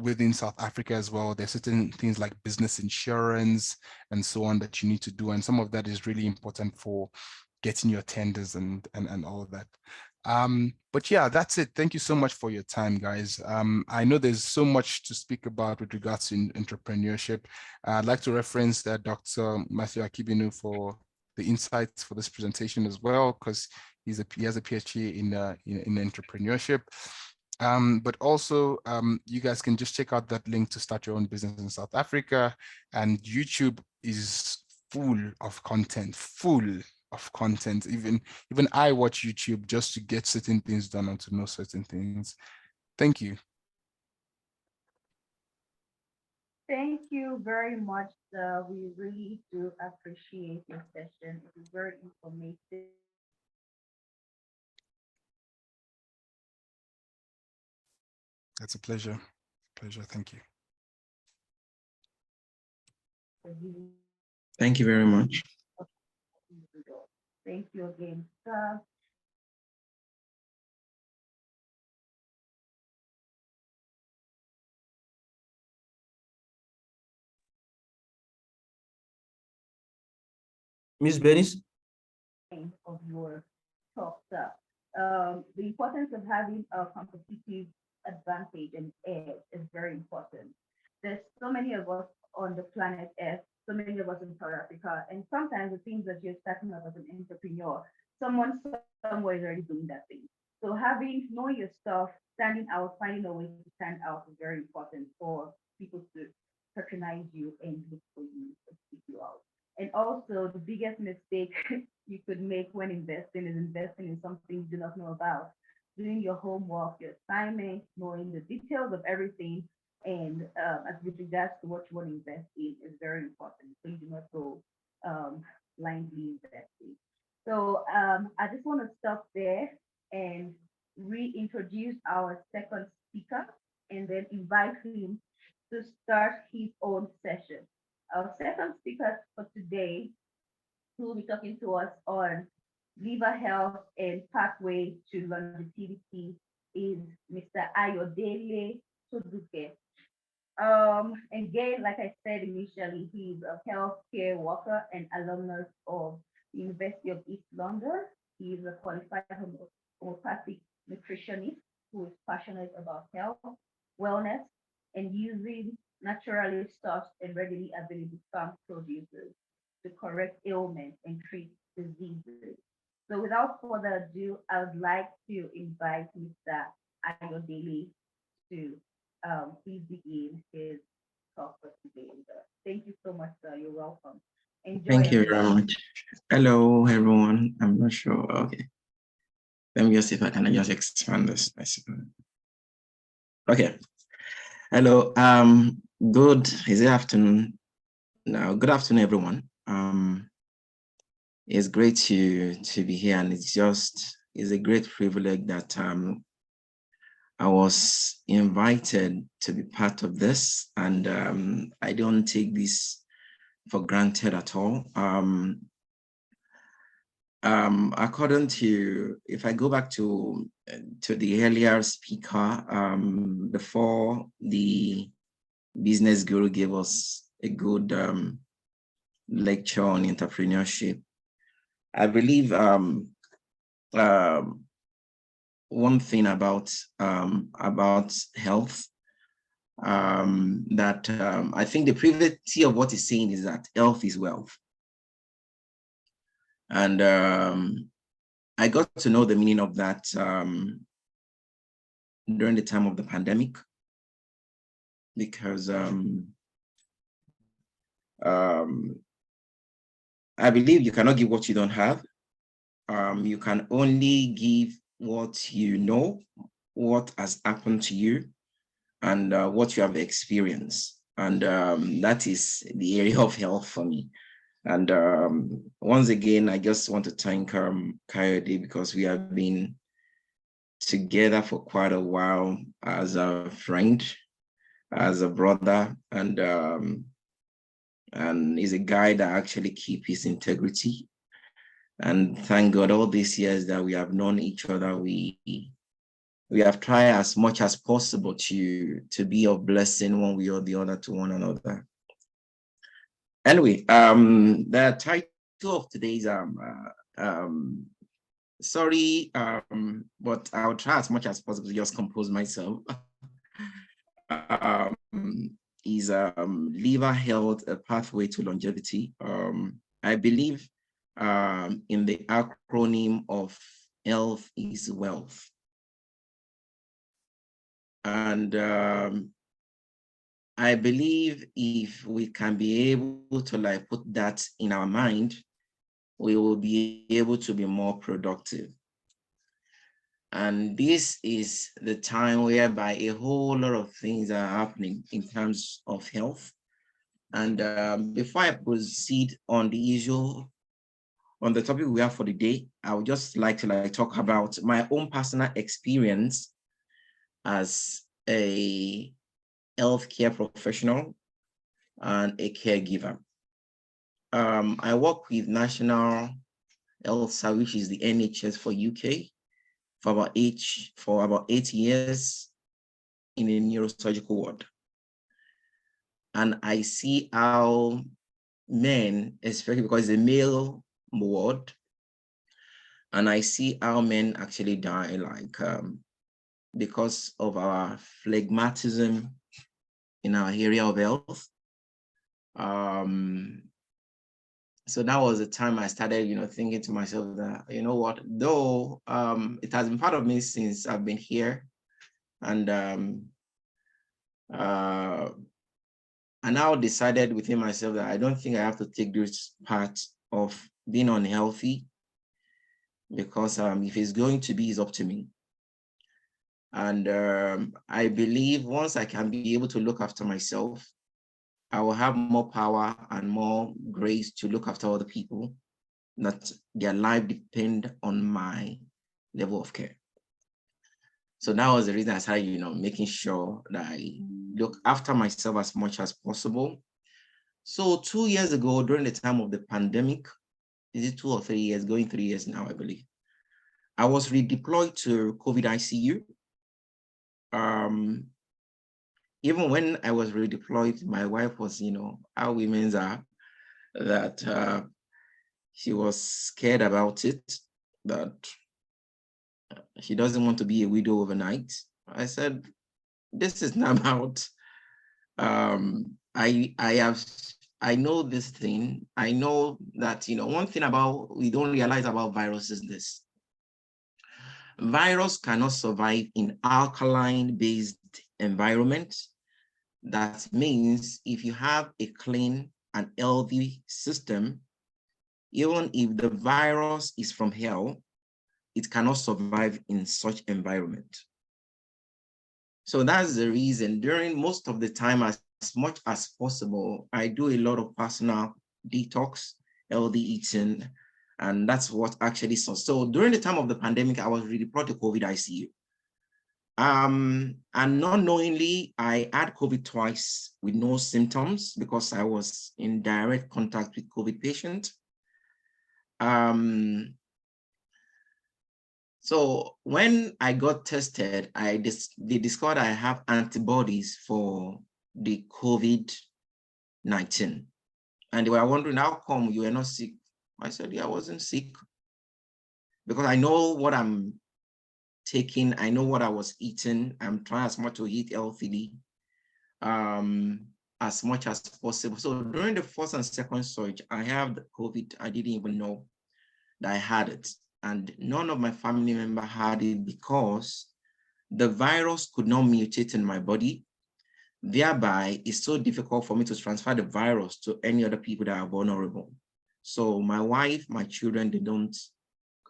within South Africa as well, there's certain things like business insurance and so on that you need to do. And some of that is really important for getting your tenders and all of that. But yeah, that's it. Thank you so much for your time, guys. I know there's so much to speak about with regards to entrepreneurship. I'd like to reference Dr. Matthew Akibinu for the insights for this presentation as well, because he has a PhD in entrepreneurship. But also, you guys can just check out that link to start your own business in South Africa. And YouTube is full of content. Even I watch YouTube just to get certain things done and to know certain things. Thank you. Thank you very much. We really do appreciate your session. It was very informative. It's a pleasure. Thank you. Thank you very much. Thank you again. Miss Bernice? Of your talk, sir. The importance of having a competitive advantage and edge is very important. There's so many of us on the planet Earth, so many of us in South Africa, and sometimes the things that you're starting up as an entrepreneur, someone somewhere is already doing that thing. So knowing your stuff, standing out, finding a way to stand out is very important for people to patronize you and look for you and seek you out. And also, the biggest mistake you could make when investing is investing in something you do not know about. Doing your homework, your assignment, knowing the details of everything, and as with regards to what you want to invest in is very important. So you do not go blindly investing. So I just want to stop there and reintroduce our second speaker and then invite him to start his own session. Our second speaker for today, who will be talking to us on liver health and pathway to longevity, is Mr. Ayodele Sodunke. Again, like I said initially, he's a healthcare worker and alumnus of the University of East London. He is a qualified homeopathic nutritionist who is passionate about health, wellness, and using naturally sourced and readily available farm produces to correct ailments and treat diseases. So without further ado, I would like to invite Mr. Ayodele to please begin his talk for today. Thank you so much, sir. You're welcome. Enjoy. Thank you very much. Hello, everyone. I'm not sure. Okay. Let me just see if I can just expand this. Okay. Hello. Good. Is it afternoon? Now, good afternoon, everyone. It's great to be here, and it's a great privilege that I was invited to be part of this, and I don't take this for granted at all. According to, if I go back to the earlier speaker, before the business guru gave us a good lecture on entrepreneurship, I believe one thing about health, that I think the privacy of what he's saying is that health is wealth. And I got to know the meaning of that during the time of the pandemic, because I believe you cannot give what you don't have. You can only give what you know, what has happened to you, and what you have experienced. And that is the area of health for me. And once again, I just want to thank Ayodele, because we have been together for quite a while as a friend, as a brother, and he's a guy that actually keeps his integrity. And thank God, all these years that we have known each other, we have tried as much as possible to be of blessing one way or the other to one another. Anyway, the title of today's sorry, but I'll try as much as possible to just compose myself. Is liver health, a pathway to longevity. I believe in the acronym of health is wealth. And I believe if we can be able to like put that in our mind, we will be able to be more productive. And this is the time whereby a whole lot of things are happening in terms of health. And before I proceed on the issue, on the topic we have for the day, I would just like to talk about my own personal experience as a healthcare professional and a caregiver. I work with National Health Service, which is the NHS for UK, for about 8 years in a neurosurgical ward. And I see how men, especially because it's a male ward, and I see how men actually die, like because of our phlegmatism in our area of health. So that was the time I started, thinking to myself that, you know what, though it has been part of me since I've been here, and I now decided within myself that I don't think I have to take this part of being unhealthy, because if it's going to be, it's up to me. And I believe once I can be able to look after myself, I will have more power and more grace to look after other people, that their life depend on my level of care. So that was the reason I started, making sure that I look after myself as much as possible. So 2 years ago, during the time of the pandemic, is it 2 or 3 years, going 3 years now, I believe, I was redeployed to COVID ICU. Even when I was redeployed, my wife was, how women are, that she was scared about it, that she doesn't want to be a widow overnight. I said, this is not about, I know this thing. I know that, one thing about, we don't realize about virus is this. Virus cannot survive in alkaline-based environment. That means if you have a clean and healthy system, even if the virus is from hell, it cannot survive in such environment. So that's the reason during most of the time, as much as possible, I do a lot of personal detox, healthy eating, and that's what actually so during the time of the pandemic, I was really brought to COVID ICU. And unknowingly, I had COVID twice with no symptoms because I was in direct contact with COVID patient. So when I got tested, they discovered I have antibodies for the COVID-19. And they were wondering, how come you were not sick? I said, yeah, I wasn't sick because I know what I'm taking. I know what I was eating. I'm trying as much to eat healthily as much as possible. So during the first and second surge, I have the COVID. I didn't even know that I had it. And none of my family member had it because the virus could not mutate in my body. Thereby, it's so difficult for me to transfer the virus to any other people that are vulnerable. So my wife, my children,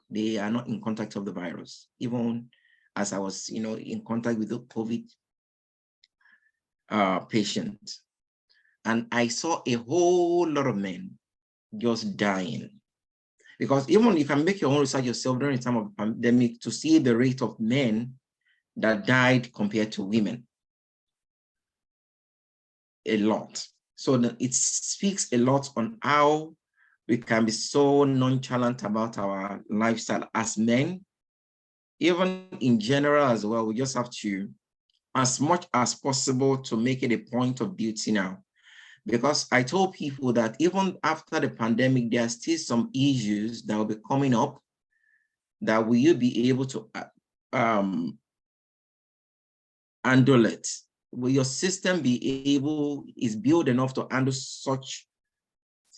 they are not in contact of the virus, even as I was, in contact with the COVID patient. And I saw a whole lot of men just dying. Because even if you can make your own research yourself during the time of the pandemic to see the rate of men that died compared to women, a lot. So it speaks a lot on how we can be so nonchalant about our lifestyle as men. Even in general as well, we just have to, as much as possible, to make it a point of duty now. Because I told people that even after the pandemic, there are still some issues that will be coming up that will you be able to handle it? Will your system is built enough to handle such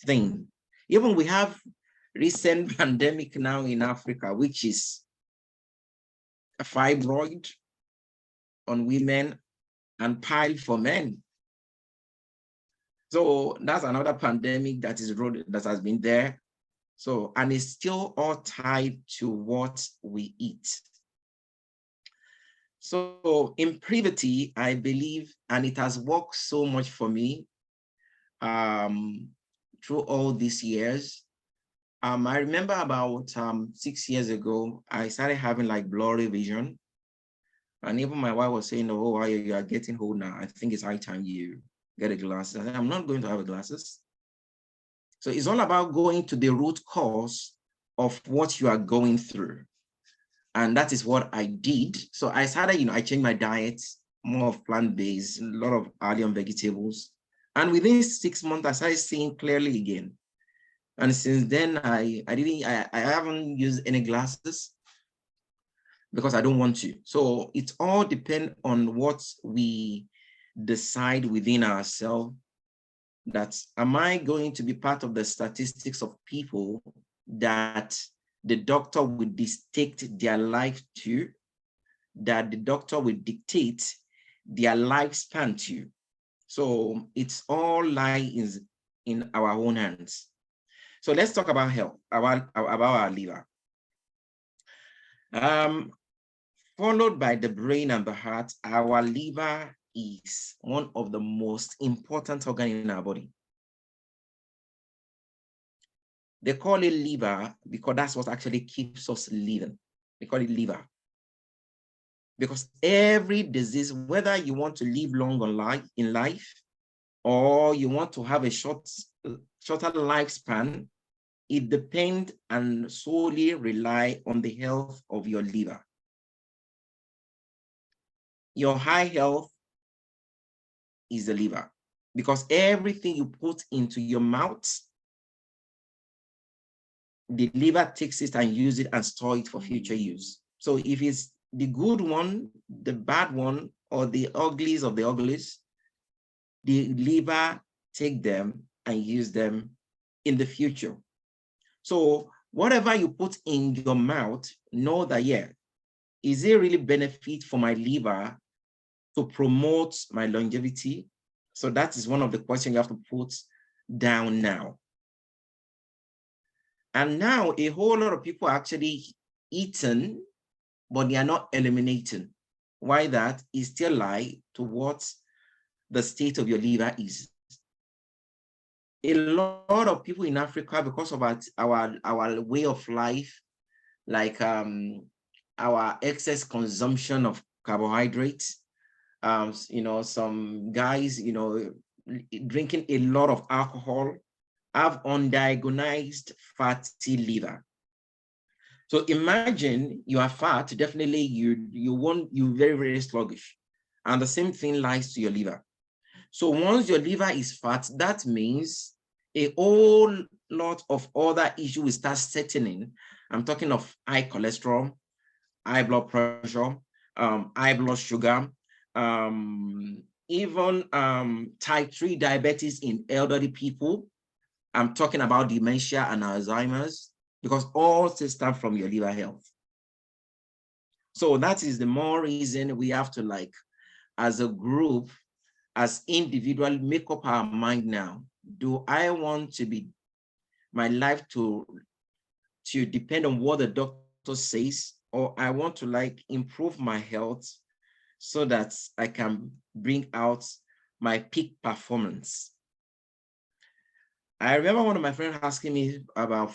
thing? Even we have recent pandemic now in Africa, which is a fibroid on women and pile for men. So that's another pandemic that has been there. So, and it's still all tied to what we eat. So in privity, I believe, and it has worked so much for me through all these years. I remember about 6 years ago, I started having like blurry vision. And even my wife was saying, oh, you are getting old now. I think it's high time you get a glasses. I said, I'm not going to have glasses. So it's all about going to the root cause of what you are going through. And that is what I did. So I started, I changed my diet, more of plant-based, a lot of early on vegetables. And within 6 months, I started seeing clearly again. And since then, I haven't used any glasses because I don't want to. So it all depends on what we decide within ourselves. That am I going to be part of the statistics of people that the doctor will dictate their life to, that the doctor will dictate their lifespan to? So it's all lies in our own hands. So let's talk about health, about our liver. Followed by the brain and the heart, our liver is one of the most important organs in our body. They call it liver because that's what actually keeps us living. They call it liver. Because every disease, whether you want to live long in life, or you want to have a shorter lifespan, it depends and solely rely on the health of your liver. Your high health is the liver, because everything you put into your mouth, the liver takes it and uses it and store it for future use. So if it's the good one, the bad one, or the uglies of the uglies, the liver take them and use them in the future. So whatever you put in your mouth, know that, yeah, is it really benefit for my liver to promote my longevity? So that is one of the questions you have to put down now. And now a whole lot of people are actually eating, but they are not eliminating. Why that is still lie to what the state of your liver is. A lot of people in Africa, because of our way of life, like our excess consumption of carbohydrates, some guys, drinking a lot of alcohol, have undiagnosed fatty liver. So imagine you are fat, definitely you're very, very sluggish. And the same thing lies to your liver. So once your liver is fat, that means a whole lot of other issues will start setting in. I'm talking of high cholesterol, high blood pressure, high blood sugar, even type 3 diabetes in elderly people. I'm talking about dementia and Alzheimer's, because all things start from your liver health. So that is the more reason we have to, like, as a group, as individual, make up our mind now. Do I want to be my life to depend on what the doctor says, or I want to like improve my health so that I can bring out my peak performance? I remember one of my friends asking me about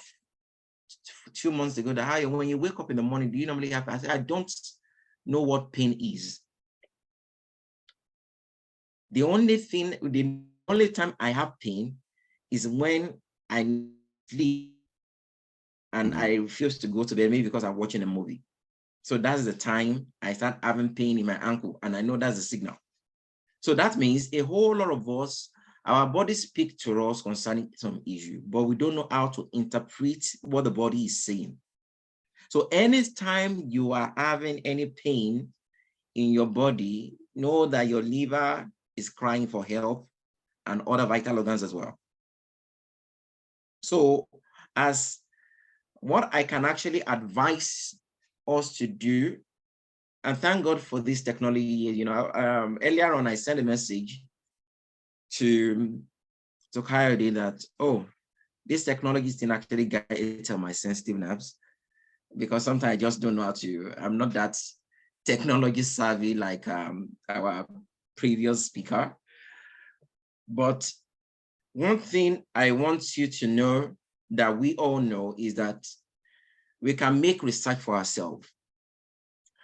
2 months ago that, when you wake up in the morning, do you normally have? I said, I don't know what pain is. The only time I have pain is when I sleep and I refuse to go to bed, maybe because I'm watching a movie. So that's the time I start having pain in my ankle, and I know that's a signal. So that means a whole lot of us, our bodies speak to us concerning some issue, but we don't know how to interpret what the body is saying. So anytime you are having any pain in your body, know that your liver is crying for help, and other vital organs as well. So as what I can actually advise us to do, and thank God for this technology, earlier on I sent a message to Ayodele that, this technology thing actually gets on my sensitive nerves, because sometimes I just don't know I'm not that technology savvy like our previous speaker. But one thing I want you to know that we all know is that we can make research for ourselves.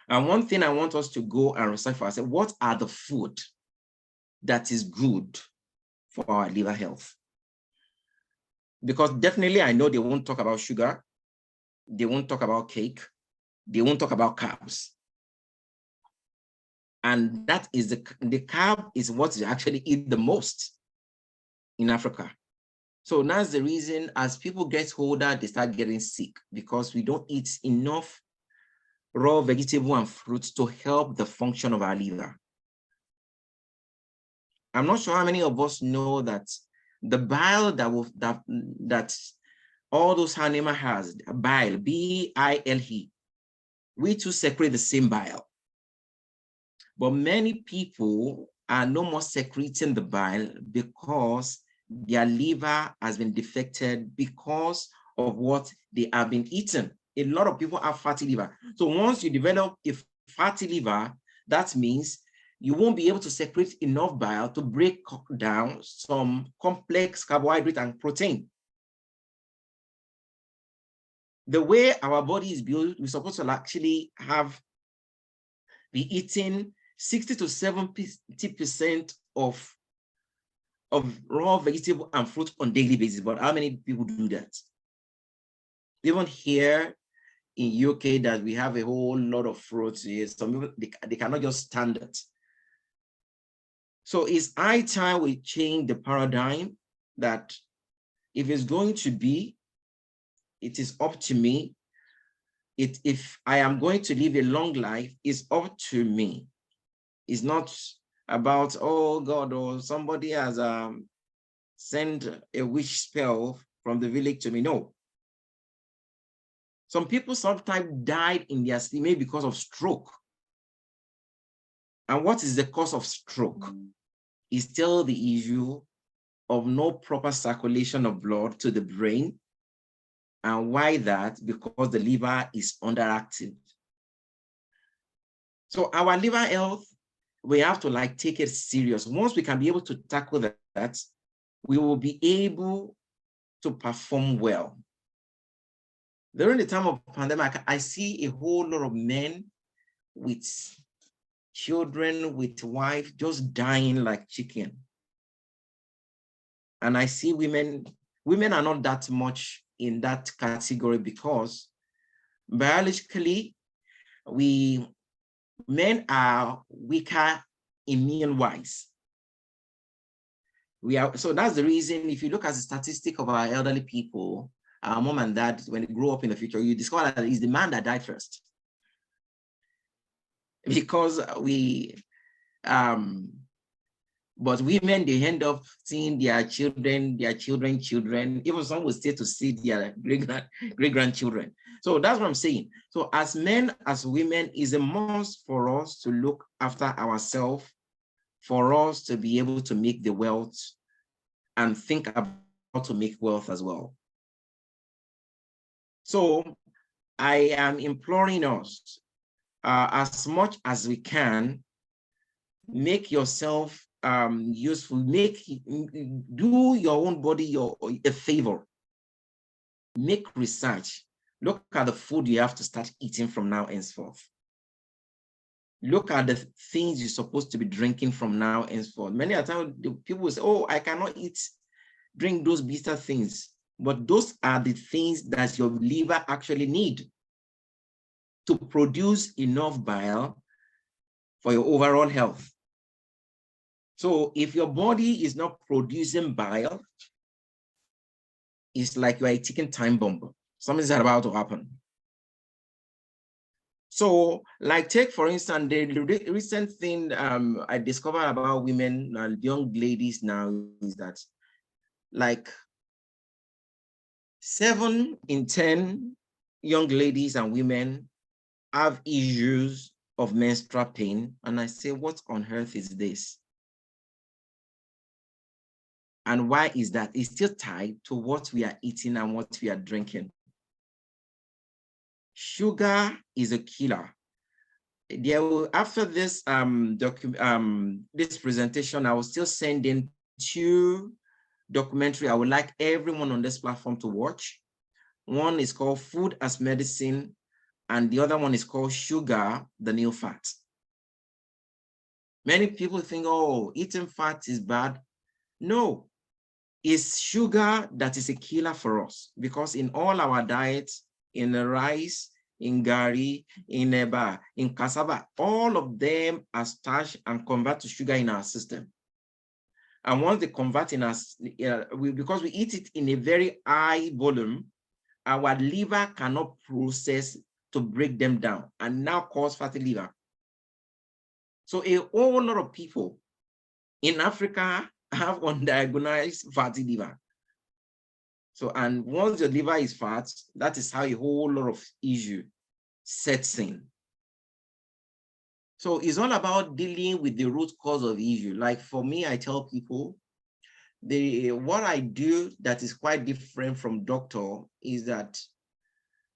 And one thing I want us to go and research for ourselves, what are the food that is good for our liver health? Because definitely I know they won't talk about sugar, they won't talk about cake, they won't talk about carbs. And that is the carb is what you actually eat the most in Africa. So that's the reason as people get older, they start getting sick, because we don't eat enough raw vegetable and fruits to help the function of our liver. I'm not sure how many of us know that the bile that all those animals has, bile, B-I-L-E, we too secrete the same bile. But many people are no more secreting the bile because their liver has been defected because of what they have been eating. A lot of people have fatty liver. So once you develop a fatty liver, that means you won't be able to secrete enough bile to break down some complex carbohydrate and protein. The way our body is built, we're supposed to actually be eating 60 to 70% of raw vegetable and fruit on daily basis. But how many people do that? Even here in UK, that we have a whole lot of fruits here, some people they cannot just stand it. So it's high time we change the paradigm that if it's going to be, it is up to me. If I am going to live a long life, it's up to me. It's not about, oh God, or somebody has sent a witch spell from the village to me. No. Some people sometimes died in their sleep, maybe because of stroke. And what is the cause of stroke? Is still the issue of no proper circulation of blood to the brain. And why that? Because the liver is underactive. So our liver health, we have to like take it serious. Once we can be able to tackle that, we will be able to perform well. During the time of pandemic, I see a whole lot of men with children, with wife, just dying like chicken. And I see women are not that much in that category because biologically, men are weaker immune-wise. So that's the reason, if you look at the statistic of our elderly people, our mom and dad, when they grow up in the future, you discover that it's the man that died first. Because but women, they end up seeing their children, even some will stay to see their great-grandchildren. So that's what I'm saying. So as men, as women, is a must for us to look after ourselves, for us to be able to make the wealth and think about how to make wealth as well. So I am imploring us, as much as we can, make yourself useful, do your own body a favor. Make research. Look at the food you have to start eating from now henceforth. Look at the things you're supposed to be drinking from now henceforth. Many a time people will say, oh, I cannot drink those bitter things. But those are the things that your liver actually need to produce enough bile for your overall health. So if your body is not producing bile, it's like you are a ticking time bomb. Something's about to happen. So, like, take for instance, the recent thing I discovered about women and young ladies now is that, like, 7 in 10 young ladies and women have issues of menstrual pain. And I say, what on earth is this? And why is that? It's still tied to what we are eating and what we are drinking. Sugar is a killer. After this this presentation, I will still send in 2 documentaries I would like everyone on this platform to watch. One is called Food as Medicine, and the other one is called Sugar, the New Fat. Many people think, oh, eating fat is bad. No, it's sugar that is a killer for us, because in all our diets, in the rice, in gari, in eba, in cassava, all of them are starch and convert to sugar in our system. And once they convert in us, because we eat it in a very high volume, our liver cannot process to break them down and now cause fatty liver. So a whole lot of people in Africa have undiagnosed fatty liver. So, and once your liver is fat, that is how a whole lot of issue sets in. So it's all about dealing with the root cause of issue. Like for me, I tell people, what I do that is quite different from doctor is that,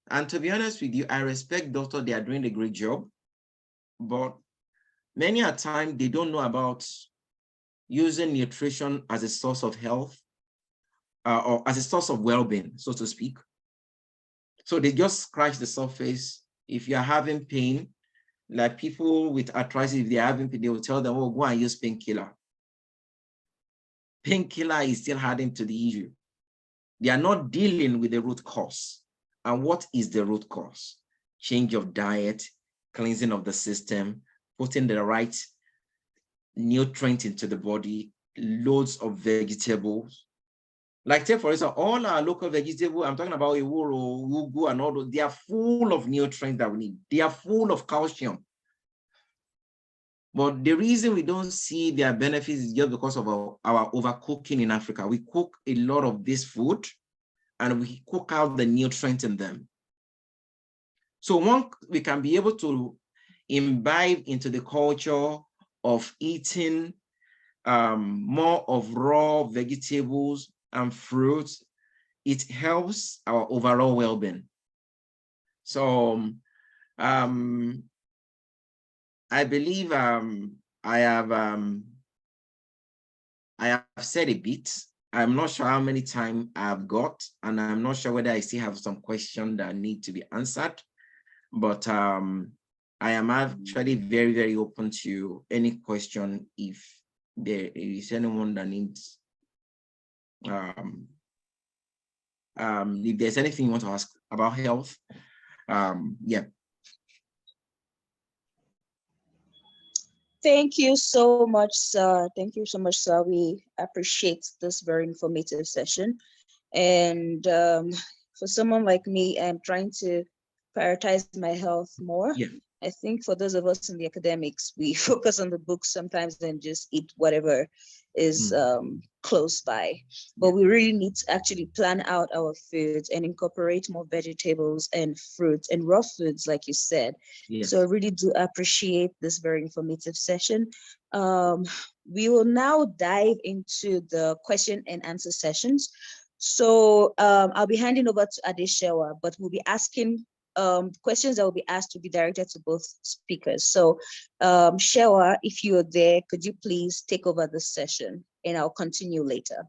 and to be honest with you, I respect doctor, they are doing a great job, but many a time they don't know about using nutrition as a source of health, or as a source of well-being, so to speak. So they just scratch the surface. If you're having pain, like people with arthritis, if they're having pain, they will tell them, oh, go and use painkiller. Painkiller is still adding to the issue. They are not dealing with the root cause. And what is the root cause? Change of diet, cleansing of the system, putting the right nutrient into the body, loads of vegetables. Like take for instance, all our local vegetables, I'm talking about ewuro, ugu, and all those, they are full of nutrients that we need. They are full of calcium. But the reason we don't see their benefits is just because of our overcooking in Africa. We cook a lot of this food and we cook out the nutrients in them. So we can be able to imbibe into the culture of eating more of raw vegetables and fruits, it helps our overall well-being. So I believe I have said a bit. I'm not sure how many time I've got, and I'm not sure whether I still have some questions that need to be answered. But I am actually very, very open to any question if there is anyone that needs if there's anything you want to ask about health. Yeah. Thank you so much, sir. Thank you so much, sir. We appreciate this very informative session. And for someone like me, I'm trying to prioritize my health more. Yeah. I think for those of us in the academics, we focus on the books sometimes and just eat whatever is close by. But we really need to actually plan out our foods and incorporate more vegetables and fruits and raw foods, like you said. Yes. So I really do appreciate this very informative session. We will now dive into the question and answer sessions. So I'll be handing over to Adesewa, but we'll be asking questions that will be asked to be directed to both speakers. So Shewa, if you're there, could you please take over this session and I'll continue later.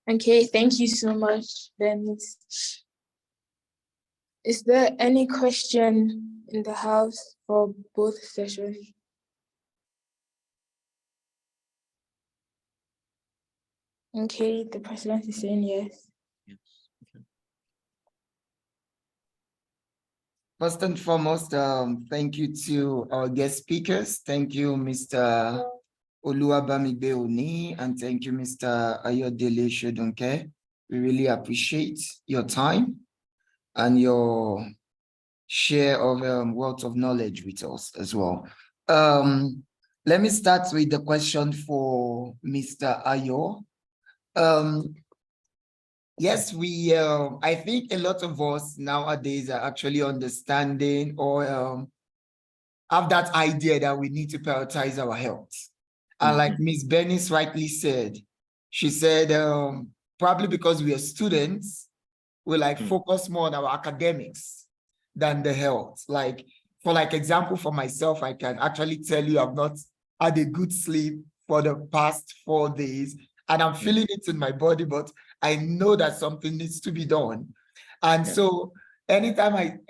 Okay, thank you so much, Bernice. Is there any question in the house for both sessions? Okay, the president is saying yes. First and foremost, thank you to our guest speakers. Thank you, Mr. Oluwabamigbe, and thank you, Mr. Ayodele Sodunke. We really appreciate your time and your share of wealth of knowledge with us as well. Let me start with the question for Mr. Ayo. Yes, I think a lot of us nowadays are actually understanding or have that idea that we need to prioritize our health. And like Ms. Bernice rightly said, she said, probably because we are students, we focus more on our academics than the health. Like, for example, for myself, I can actually tell you I've not had a good sleep for the past 4 days, and I'm feeling it in my body, but I know that something needs to be done. And so anytime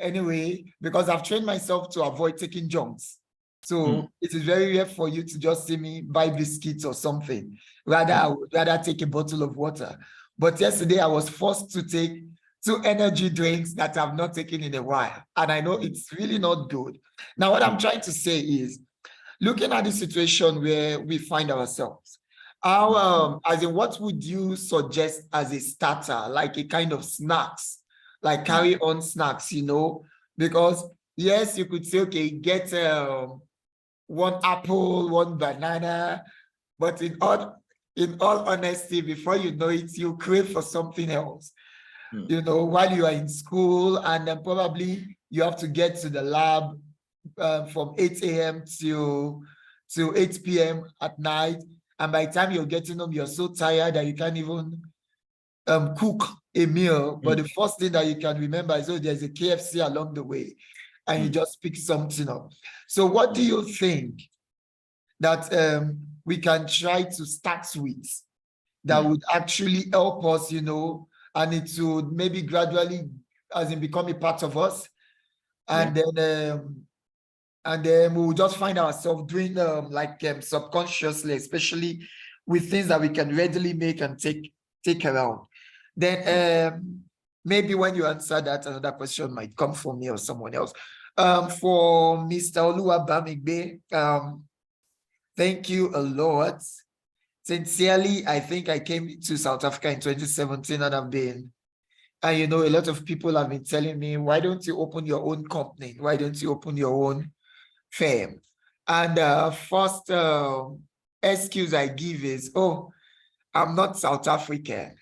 because I've trained myself to avoid taking junks. So it is very rare for you to just see me buy biscuits or something. Rather, I would rather take a bottle of water. But yesterday I was forced to take 2 energy drinks that I've not taken in a while. And I know it's really not good. Now, what I'm trying to say is, looking at the situation where we find ourselves, as in, what would you suggest as a starter, like a kind of snacks, like carry on snacks, you know? Because yes, you could say, okay, get 1 apple, 1 banana, but in all honesty, before you know it, you crave for something else. You know, while you are in school, and then probably you have to get to the lab from 8 a.m. to 8 p.m. at night. And by the time you're getting home, you're so tired that you can't even cook a meal. But the first thing that you can remember is, oh, there's a KFC along the way, and you just pick something up. So what do you think that we can try to start with that would actually help us, you know, and it would maybe gradually, as in, become a part of us, and then we will just find ourselves doing subconsciously, especially with things that we can readily make and take around. Then maybe when you answer that, another question might come from me or someone else. For Mr. Oluwabamigbe, thank you a lot. Sincerely, I think I came to South Africa in 2017 and I've been, and you know, a lot of people have been telling me, why don't you open your own company? Why don't you open your own firm? And first excuse I give is, oh, I'm not South African.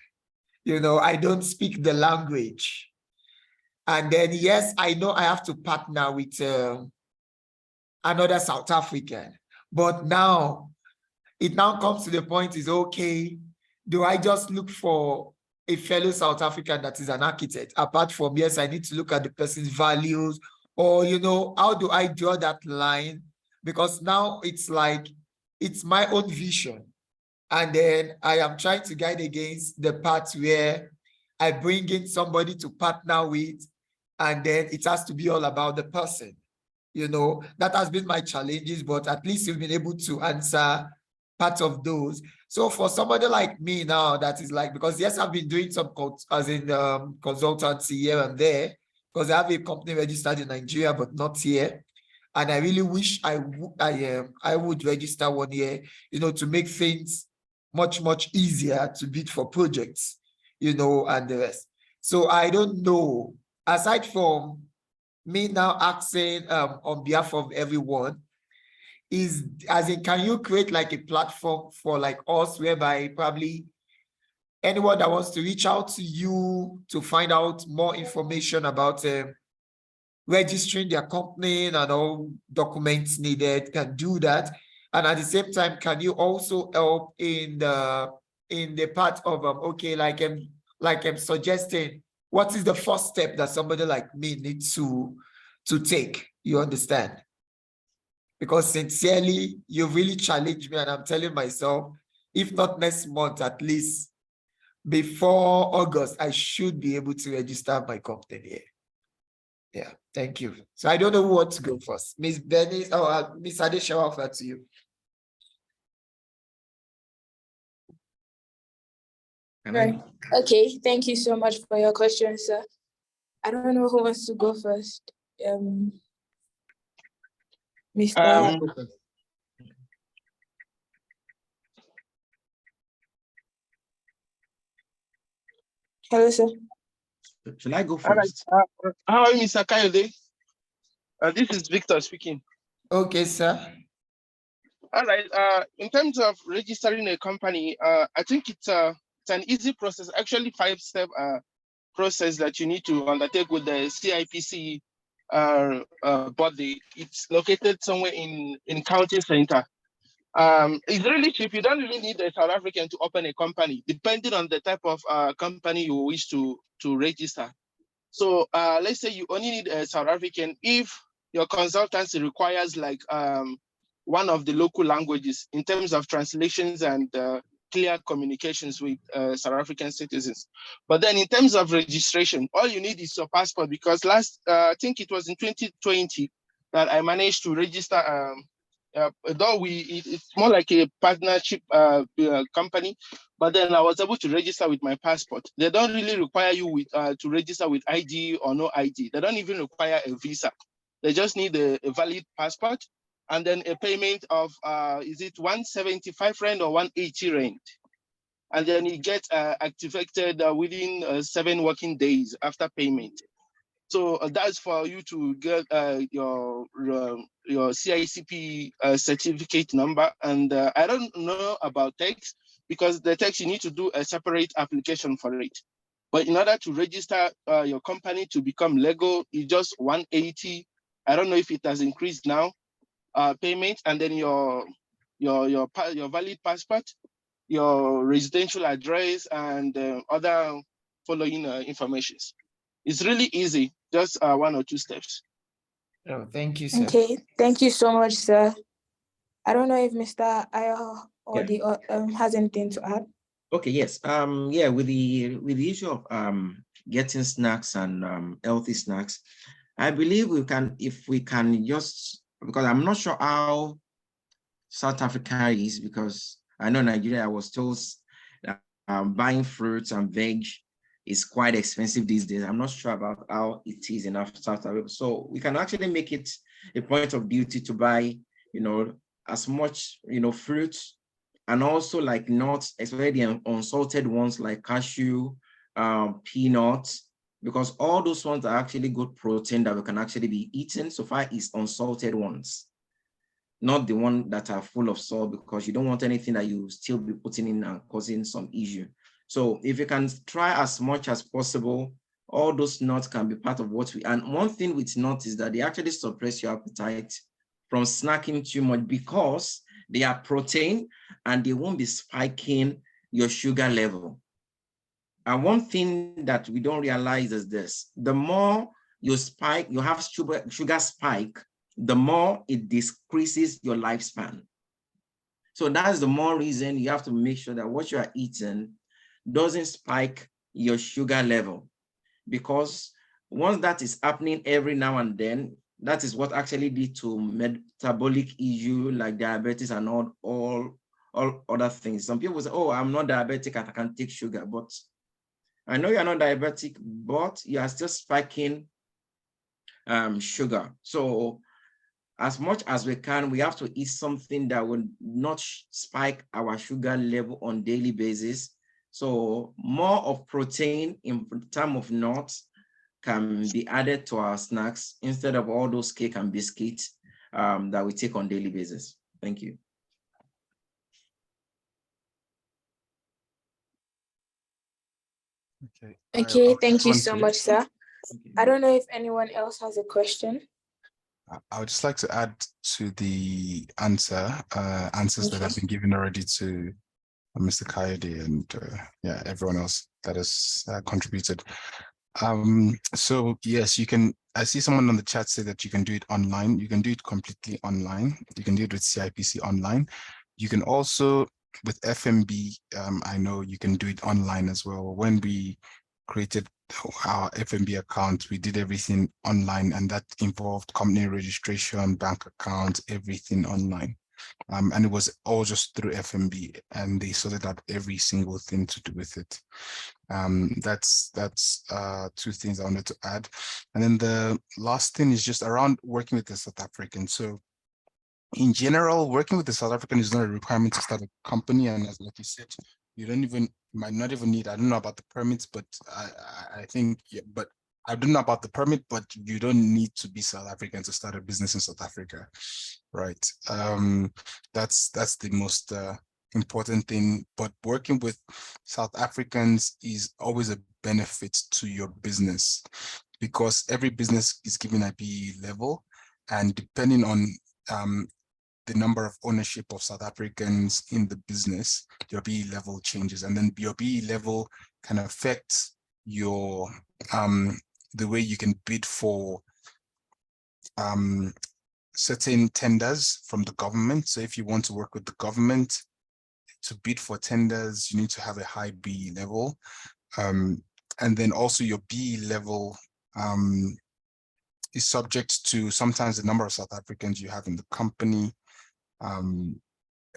You know, I don't speak the language. And then, yes, I know I have to partner with another South African. But now, it now comes to the point is, okay, do I just look for a fellow South African that is an architect? Apart from, yes, I need to look at the person's values, or, you know, how do I draw that line? Because now it's like, it's my own vision. And then I am trying to guide against the part where I bring in somebody to partner with, and then it has to be all about the person. You know, that has been my challenges, but at least you've been able to answer part of those. So for somebody like me now, that is like, because yes, I've been doing some consultancy here and there, because I have a company registered in Nigeria, but not here. And I really wish I would register one here, you know, to make things much easier to bid for projects, you know, and the rest. So I don't know, aside from me now asking on behalf of everyone, is as in, can you create like a platform for like us, whereby probably anyone that wants to reach out to you to find out more information about registering their company and all documents needed can do that? And at the same time, can you also help in the part of okay, like I'm suggesting, what is the first step that somebody like me needs to take? You understand? Because sincerely, you really challenged me, and I'm telling myself, if not next month, at least before August, I should be able to register my company here. Yeah, thank you. So I don't know who wants to go first. Miss Bernice or Miss Adesewa, offer to you. Right. Okay, thank you so much for your question, sir. I don't know who wants to go first. Mr. Hello, sir. Should I go All right. first? How are you, Mr. Kayode? This is Victor speaking. Okay, sir. All right. In terms of registering a company, I think it's an easy process. Actually, 5-step process that you need to undertake with the CIPC body. It's located somewhere in County Center. It's really cheap. You don't really need a South African to open a company, depending on the type of company you wish to register. So let's say you only need a South African if your consultancy requires like one of the local languages in terms of translations and clear communications with South African citizens. But then in terms of registration, all you need is your passport, because I think it was in 2020 that I managed to register, though it's more like a partnership company, but then I was able to register with my passport. They don't really require you to register with ID or no ID. They don't even require a visa. They just need a valid passport, and then a payment of, is it 175 rand or 180 rand? And then it gets activated within 7 working days after payment. So that's for you to get your CICP certificate number. And I don't know about tax, because the tax, you need to do a separate application for it. But in order to register your company to become legal, it's just 180. I don't know if it has increased now. Payment, and then your valid passport, your residential address, and other following informations. It's really easy, just 1 or 2 steps. Oh, thank you, sir. Okay, thank you so much, sir. I don't know if Mr. Ayodele has anything to add. Okay, yes. Yeah, with the issue of getting snacks and healthy snacks, I believe if we can just, because I'm not sure how South Africa is, because I know Nigeria, I was told buying fruits and veg is quite expensive these days. I'm not sure about how it is in South Africa. So we can actually make it a point of duty to buy, as much, fruits, and also like nuts, especially the unsalted ones like cashew, peanuts, because all those ones are actually good protein that we can actually be eating. So far is unsalted ones, not the one that are full of salt, because you don't want anything that you still be putting in and causing some issue. So if you can try as much as possible, all those nuts can be part of what and one thing with nuts is that they actually suppress your appetite from snacking too much because they are protein and they won't be spiking your sugar level. And one thing that we don't realize is this: the more you have sugar spike, the more it decreases your lifespan. So that's the more reason you have to make sure that what you are eating doesn't spike your sugar level, because once that is happening every now and then, that is what actually leads to metabolic issue like diabetes and all other things. Some people say, oh, I'm not diabetic, I can take sugar, but I know you're not diabetic, but you are still spiking sugar. So as much as we can, we have to eat something that will not spike our sugar level on a daily basis. So more of protein in terms of nuts can be added to our snacks instead of all those cake and biscuits that we take on a daily basis. Thank you. Okay, thank you so much, sir. I don't know if anyone else has a question. I would just like to add to the answers that have been given already to Mr. Kayode and yeah, everyone else that has contributed. So yes, you can. I see someone on the chat say that you can do it online. You can do it completely online. You can do it with CIPC online. You can also with FMB. I know you can do it online as well. When we created our FMB account, we did everything online, and that involved company registration, bank account, everything online. And it was all just through FMB, and they sorted out every single thing to do with it. That's two things I wanted to add. And then the last thing is just around working with the South African. So in general, working with the South African is not a requirement to start a company. And as like you said, might not even need, I don't know about the permits, but I think, yeah, but I don't know about the permit, but you don't need to be South African to start a business in South Africa, right? That's the most important thing. But working with South Africans is always a benefit to your business, because every business is given a BE level, and depending on the number of ownership of South Africans in the business, your BE level changes, and then your BE level can affect your the way you can bid for certain tenders from the government. So if you want to work with the government to bid for tenders, you need to have a high BE level, and then also your BE level is subject to sometimes the number of South Africans you have in the company.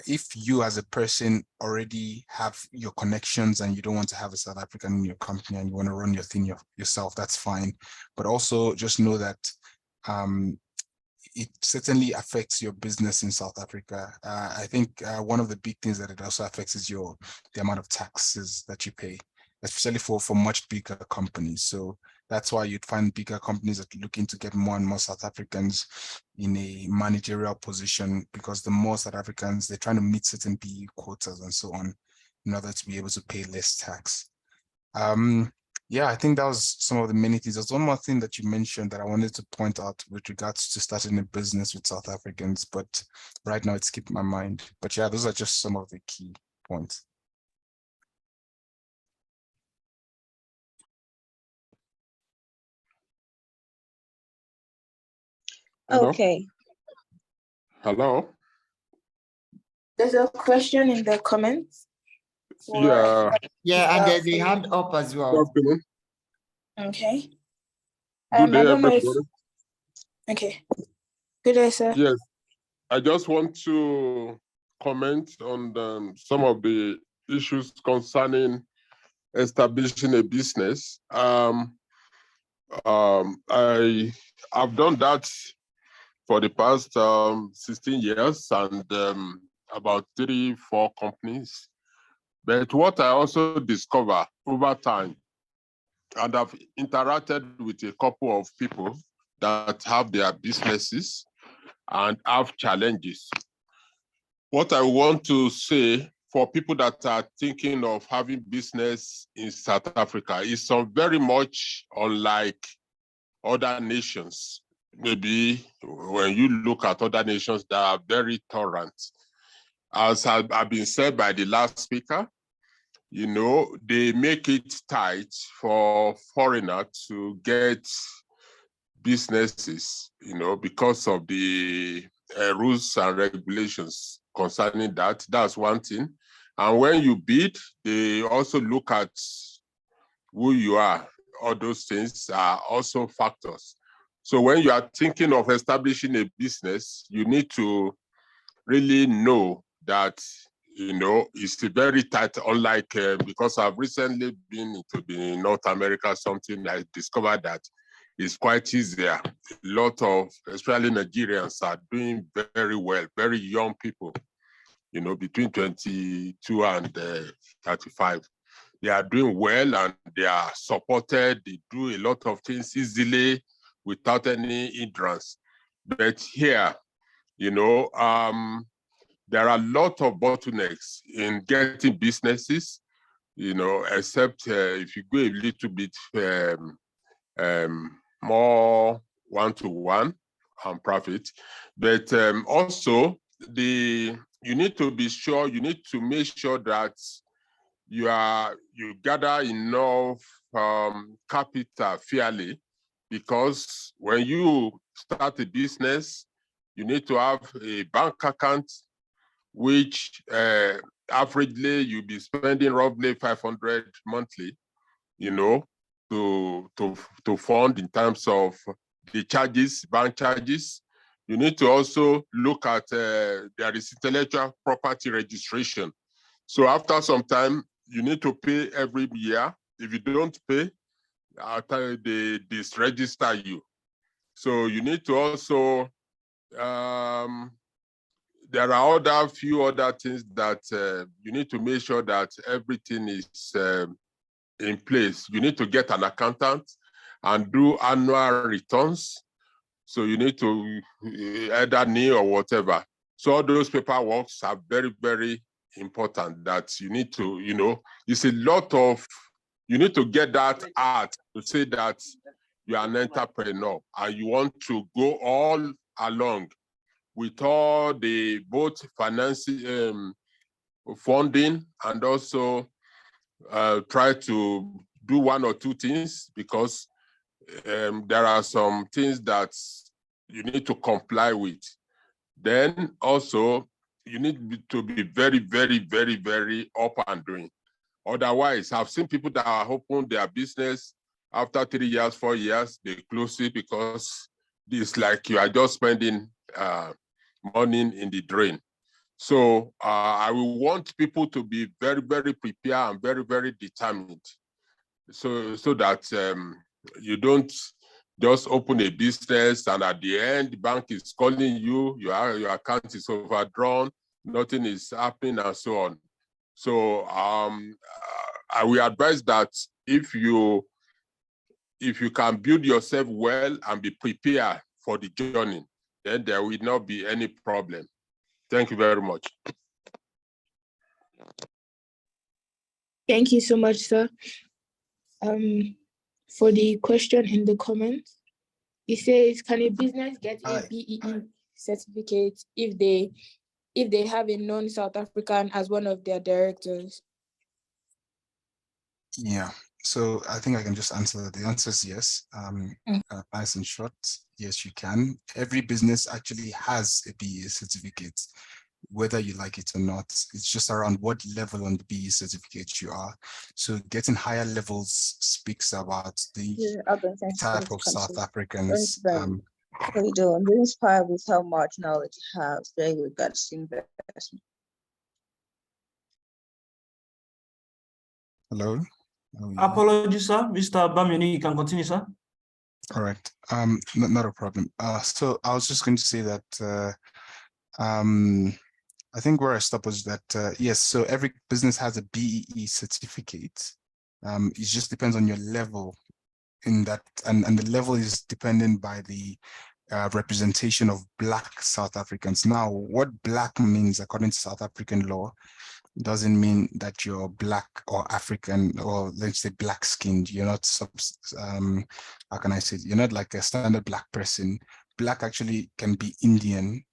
If you as a person already have your connections and you don't want to have a South African in your company and you want to run your thing yourself, that's fine. But also just know that it certainly affects your business in South Africa. I think one of the big things that it also affects is the amount of taxes that you pay, especially for much bigger companies. So that's why you'd find bigger companies that are looking to get more and more South Africans in a managerial position, because the more South Africans, they're trying to meet certain BE quotas and so on in order to be able to pay less tax. Yeah, I think that was some of the many things. There's one more thing that you mentioned that I wanted to point out with regards to starting a business with South Africans, but right now it skipped my mind. But yeah, those are just some of the key points. Hello? Okay. Hello? There's a question in the comments. Yeah. Yeah, and there's a hand up as well. Okay. Good day, I don't know if, everybody. okay. Good day, sir. Yes, I just want to comment on some of the issues concerning establishing a business. I've done that for the past 16 years and about 3-4 companies. But what I also discover over time, and I've interacted with a couple of people that have their businesses and have challenges. What I want to say for people that are thinking of having business in South Africa is very much unlike other nations, maybe when you look at other nations that are very tolerant, as have been said by the last speaker, you know, they make it tight for foreigners to get businesses, you know, because of the rules and regulations concerning that. That's one thing. And when you bid, they also look at who you are. All those things are also factors. So when you are thinking of establishing a business, you need to really know that, you know, it's very tight, unlike, because I've recently been into the North America, something I discovered that it's quite easier. A lot of, especially Nigerians, are doing very well, very young people, you know, between 22 and 35. They are doing well and they are supported. They do a lot of things easily without any hindrance. But here, you know, there are a lot of bottlenecks in getting businesses, you know, except if you go a little bit more one-to-one and profit. But also, you need to be sure, you need to make sure that you gather enough capital fairly, because when you start a business, you need to have a bank account, which averagely you'll be spending roughly 500 monthly, you know, to fund in terms of the charges, bank charges. You need to also look at there is intellectual property registration. So after some time, you need to pay every year. If you don't pay, after they disregister you. So you need to also, there are few other things that you need to make sure that everything is in place. You need to get an accountant and do annual returns. So you need to either NIE or whatever. So all those paperwork are very, very important that you need to, you know, it's a lot of, you need to get that out to say that you are an entrepreneur and you want to go all along with all the both financing, funding, and also try to do one or two things, because there are some things that you need to comply with. Then also, you need to be very, very, very, very up and doing. Otherwise, I've seen people that are open their business after 3 years, 4 years, they close it because it's like you are just spending money in the drain. So I will want people to be very, very prepared and very, very determined, so that you don't just open a business and at the end the bank is calling you, your account is overdrawn, nothing is happening, and so on. So I will advise that if you can build yourself well and be prepared for the journey, then there will not be any problem. Thank you very much. Thank you so much, sir. For the question in the comments, it says, can a business get a BEE certificate if they have a non-South African as one of their directors? Yeah, so I think I can just answer that. The answer is yes. Nice and short. Yes, you can. Every business actually has a BEE certificate, whether you like it or not. It's just around what level on the BEE certificate you are. So getting higher levels speaks about the type of South Africans. How you doing? I'm inspired with how much knowledge you have. Very good, got to investment. Hello? Apologies, sir. Mr. Bamioni, you can continue, sir. All right. Not a problem. So I was just going to say that I think where I stopped was that, yes, so every business has a BEE certificate. It just depends on your level in that, and the level is dependent by the representation of Black South Africans. Now, what Black means according to South African law doesn't mean that you're Black or African, or let's say black skinned. You're not how can I say it? You're not like a standard Black person. Black actually can be Indian,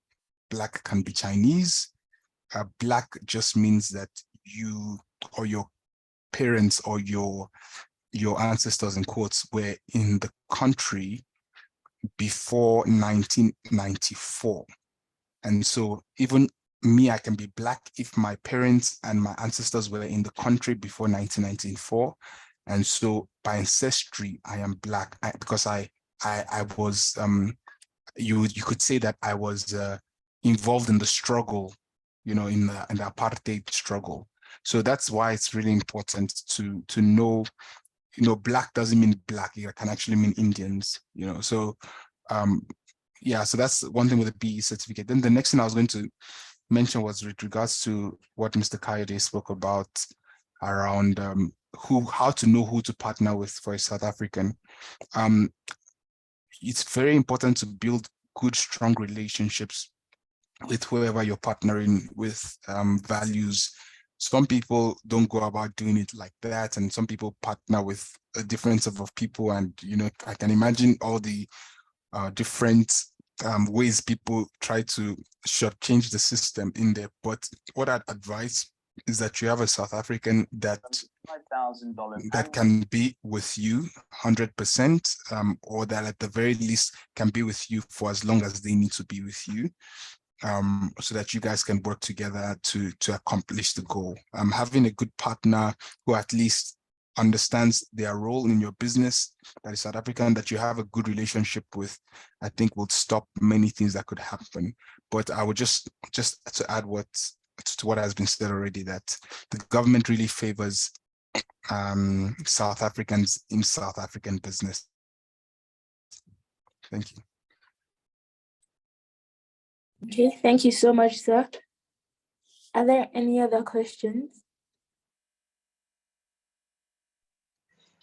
Black can be Chinese. Black just means that you or your parents or your ancestors, in quotes, were in the country before 1994. And so even me, I can be Black if my parents and my ancestors were in the country before 1994. And so by ancestry, I am Black because I was, you could say that I was involved in the struggle, in the apartheid struggle. So that's why it's really important to know, Black doesn't mean Black. It can actually mean Indians, So yeah, so that's one thing with the BE certificate. Then the next thing I was going to mention was with regards to what Mr. Kayode spoke about around how to know who to partner with for a South African. It's very important to build good, strong relationships with whoever you're partnering with, values. Some people don't go about doing it like that, and some people partner with a different set of people. And I can imagine all the different ways people try to shortchange the system in there. But what I'd advise is that you have a South African that can be with you 100%, or that at the very least can be with you for as long as they need to be with you, so that you guys can work together to accomplish the goal. Having a good partner who at least understands their role in your business, that is South African, that you have a good relationship with, I think will stop many things that could happen. But I would just to add to what has been said already, that the government really favors South Africans in South African business. Thank you. Okay, thank you so much, sir. Are there any other questions?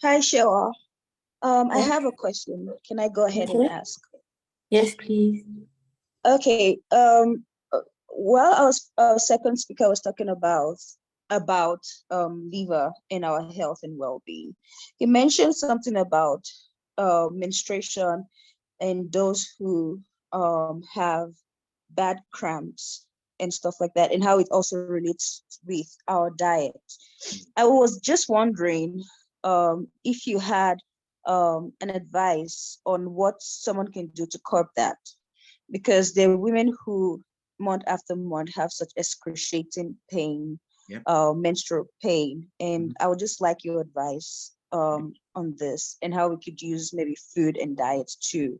Hi, Shewa. I have a question. Can I go ahead and ask? Yes, please. Okay. Well, our second speaker was talking about liver and our health and well-being. He mentioned something about menstruation and those who have bad cramps and stuff like that, and how it also relates with our diet. I was just wondering if you had an advice on what someone can do to curb that, because there are women who month after month have such excruciating pain, menstrual pain, and I would just like your advice on this and how we could use maybe food and diet to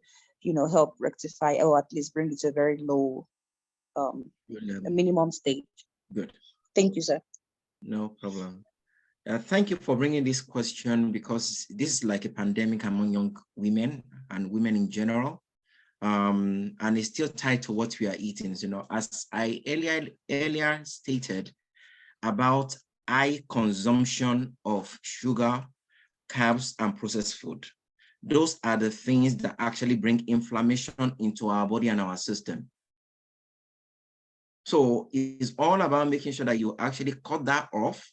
help rectify or at least bring it to a very low a minimum stage. Good. Thank you, sir. No problem. Thank you for bringing this question, because this is like a pandemic among young women and women in general. And it's still tied to what we are eating. As I earlier stated about high consumption of sugar, carbs, and processed food. Those are the things that actually bring inflammation into our body and our system. So it's all about making sure that you actually cut that off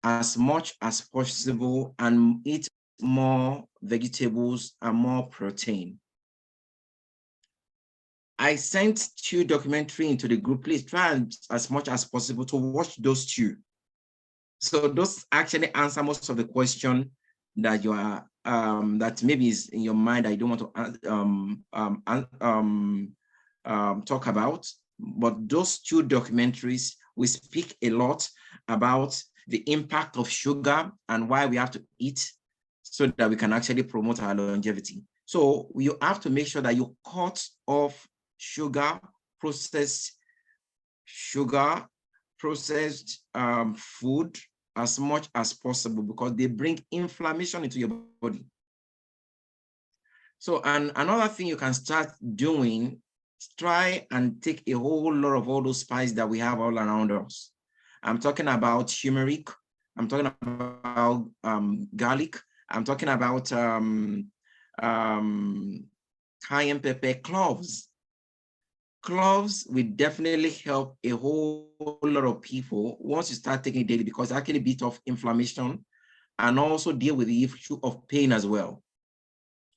as much as possible and eat more vegetables and more protein. I sent 2 documentaries into the group. Please try as much as possible to watch those 2. So those actually answer most of the question that you are that maybe is in your mind that you don't want to talk about. But those 2 documentaries will speak a lot about the impact of sugar and why we have to eat so that we can actually promote our longevity. So you have to make sure that you cut off sugar, processed food as much as possible, because they bring inflammation into your body. So, and another thing you can start doing, try and take a whole lot of all those spices that we have all around us. I'm talking about turmeric, I'm talking about garlic, I'm talking about cayenne pepper, cloves. Cloves will definitely help a whole lot of people once you start taking it daily, because it actually beat off inflammation and also deal with the issue of pain as well.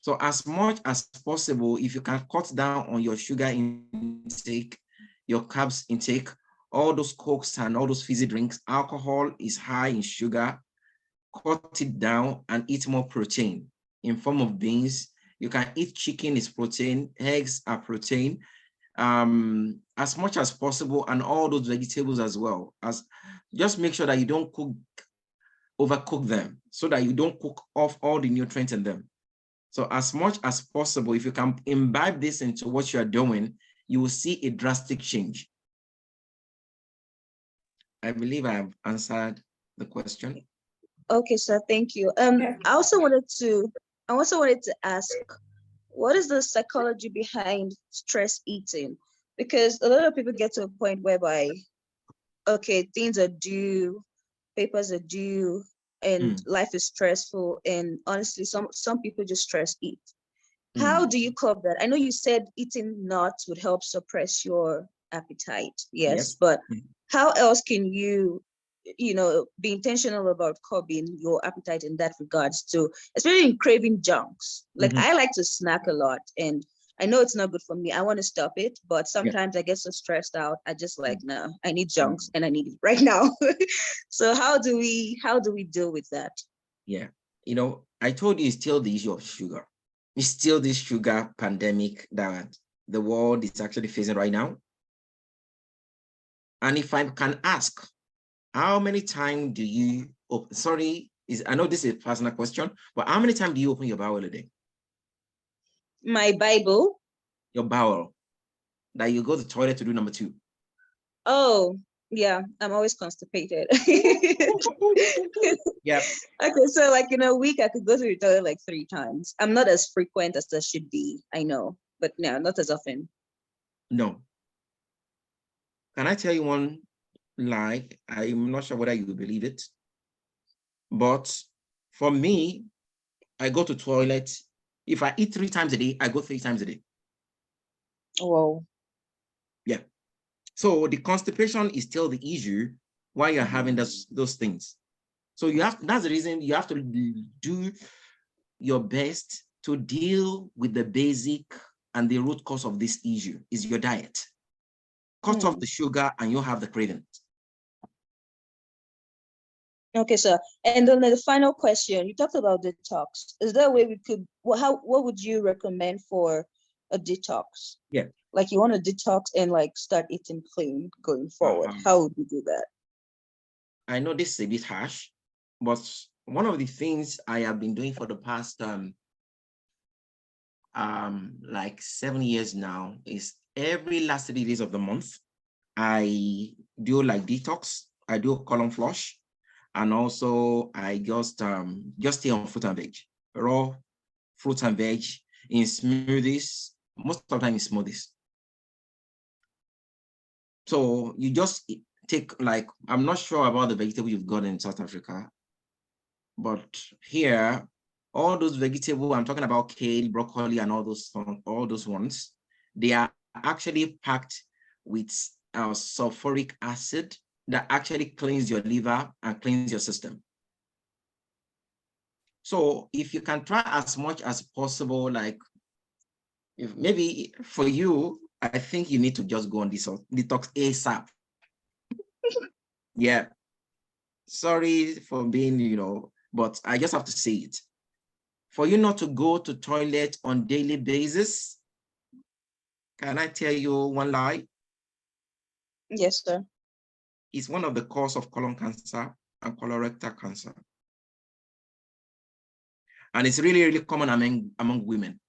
So as much as possible, if you can cut down on your sugar intake, your carbs intake, all those Cokes and all those fizzy drinks, alcohol is high in sugar, cut it down and eat more protein in form of beans. You can eat chicken is protein, eggs are protein, as much as possible, and all those vegetables as well. Just make sure that you don't overcook them so that you don't cook off all the nutrients in them. So as much as possible, if you can imbibe this into what you are doing, you will see a drastic change. I believe I have answered the question. Okay, sir, thank you. I also wanted to ask, what is the psychology behind stress eating? Because a lot of people get to a point whereby, okay, things are due, papers are due, and life is stressful. And honestly, some people just stress eat. How do you cope that? I know you said eating nuts would help suppress your appetite. Yes. But how else can you be intentional about curbing your appetite in that regards too, especially in craving junks? Like I like to snack a lot, and I know it's not good for me. I want to stop it, but sometimes I get so stressed out. I just like, no, I need junks and I need it right now. So how do we deal with that? Yeah, I told you it's still the issue of sugar. It's still this sugar pandemic that the world is actually facing right now. And if I can ask, how many times do you open? I know this is a personal question, but how many times do you open your bowel a day? My Bible? Your bowel. That you go to the toilet to do number 2. Oh, yeah, I'm always constipated. Yeah. Okay, so like in a week, I could go to the toilet like 3 times. I'm not as frequent as I should be, I know, but no, not as often. No. Can I tell you one lie? I'm not sure whether you believe it, but for me, I go to toilet. If I eat 3 times a day, I go 3 times a day. Whoa. Yeah. So the constipation is still the issue while you're having those things. So that's the reason you have to do your best to deal with the basic and the root cause of this issue is your diet. Cut off the sugar and you'll have the craving. Okay, sir. And then the final question, you talked about detox. Is there a way we could, what would you recommend for a detox? Yeah. Like you want to detox and like start eating clean going forward. How would you do that? I know this is a bit harsh, but one of the things I have been doing for the past like 7 years now is every last 3 days of the month, I do like detox. I do colon flush, and also I just stay on fruit and veg, raw fruit and veg in smoothies. Most of the time in smoothies. So you just take I'm not sure about the vegetable you've got in South Africa, but here, all those vegetables, I'm talking about kale, broccoli, and all those ones, they are actually packed with sulfuric acid that actually cleans your liver and cleans your system. So if you can try as much as possible, if maybe for you, I think you need to just go on this detox ASAP. Yeah. Sorry for being, but I just have to say it. For you not to go to toilet on daily basis, can I tell you one lie? Yes, sir. It's one of the causes of colon cancer and colorectal cancer. And it's really, really common among women.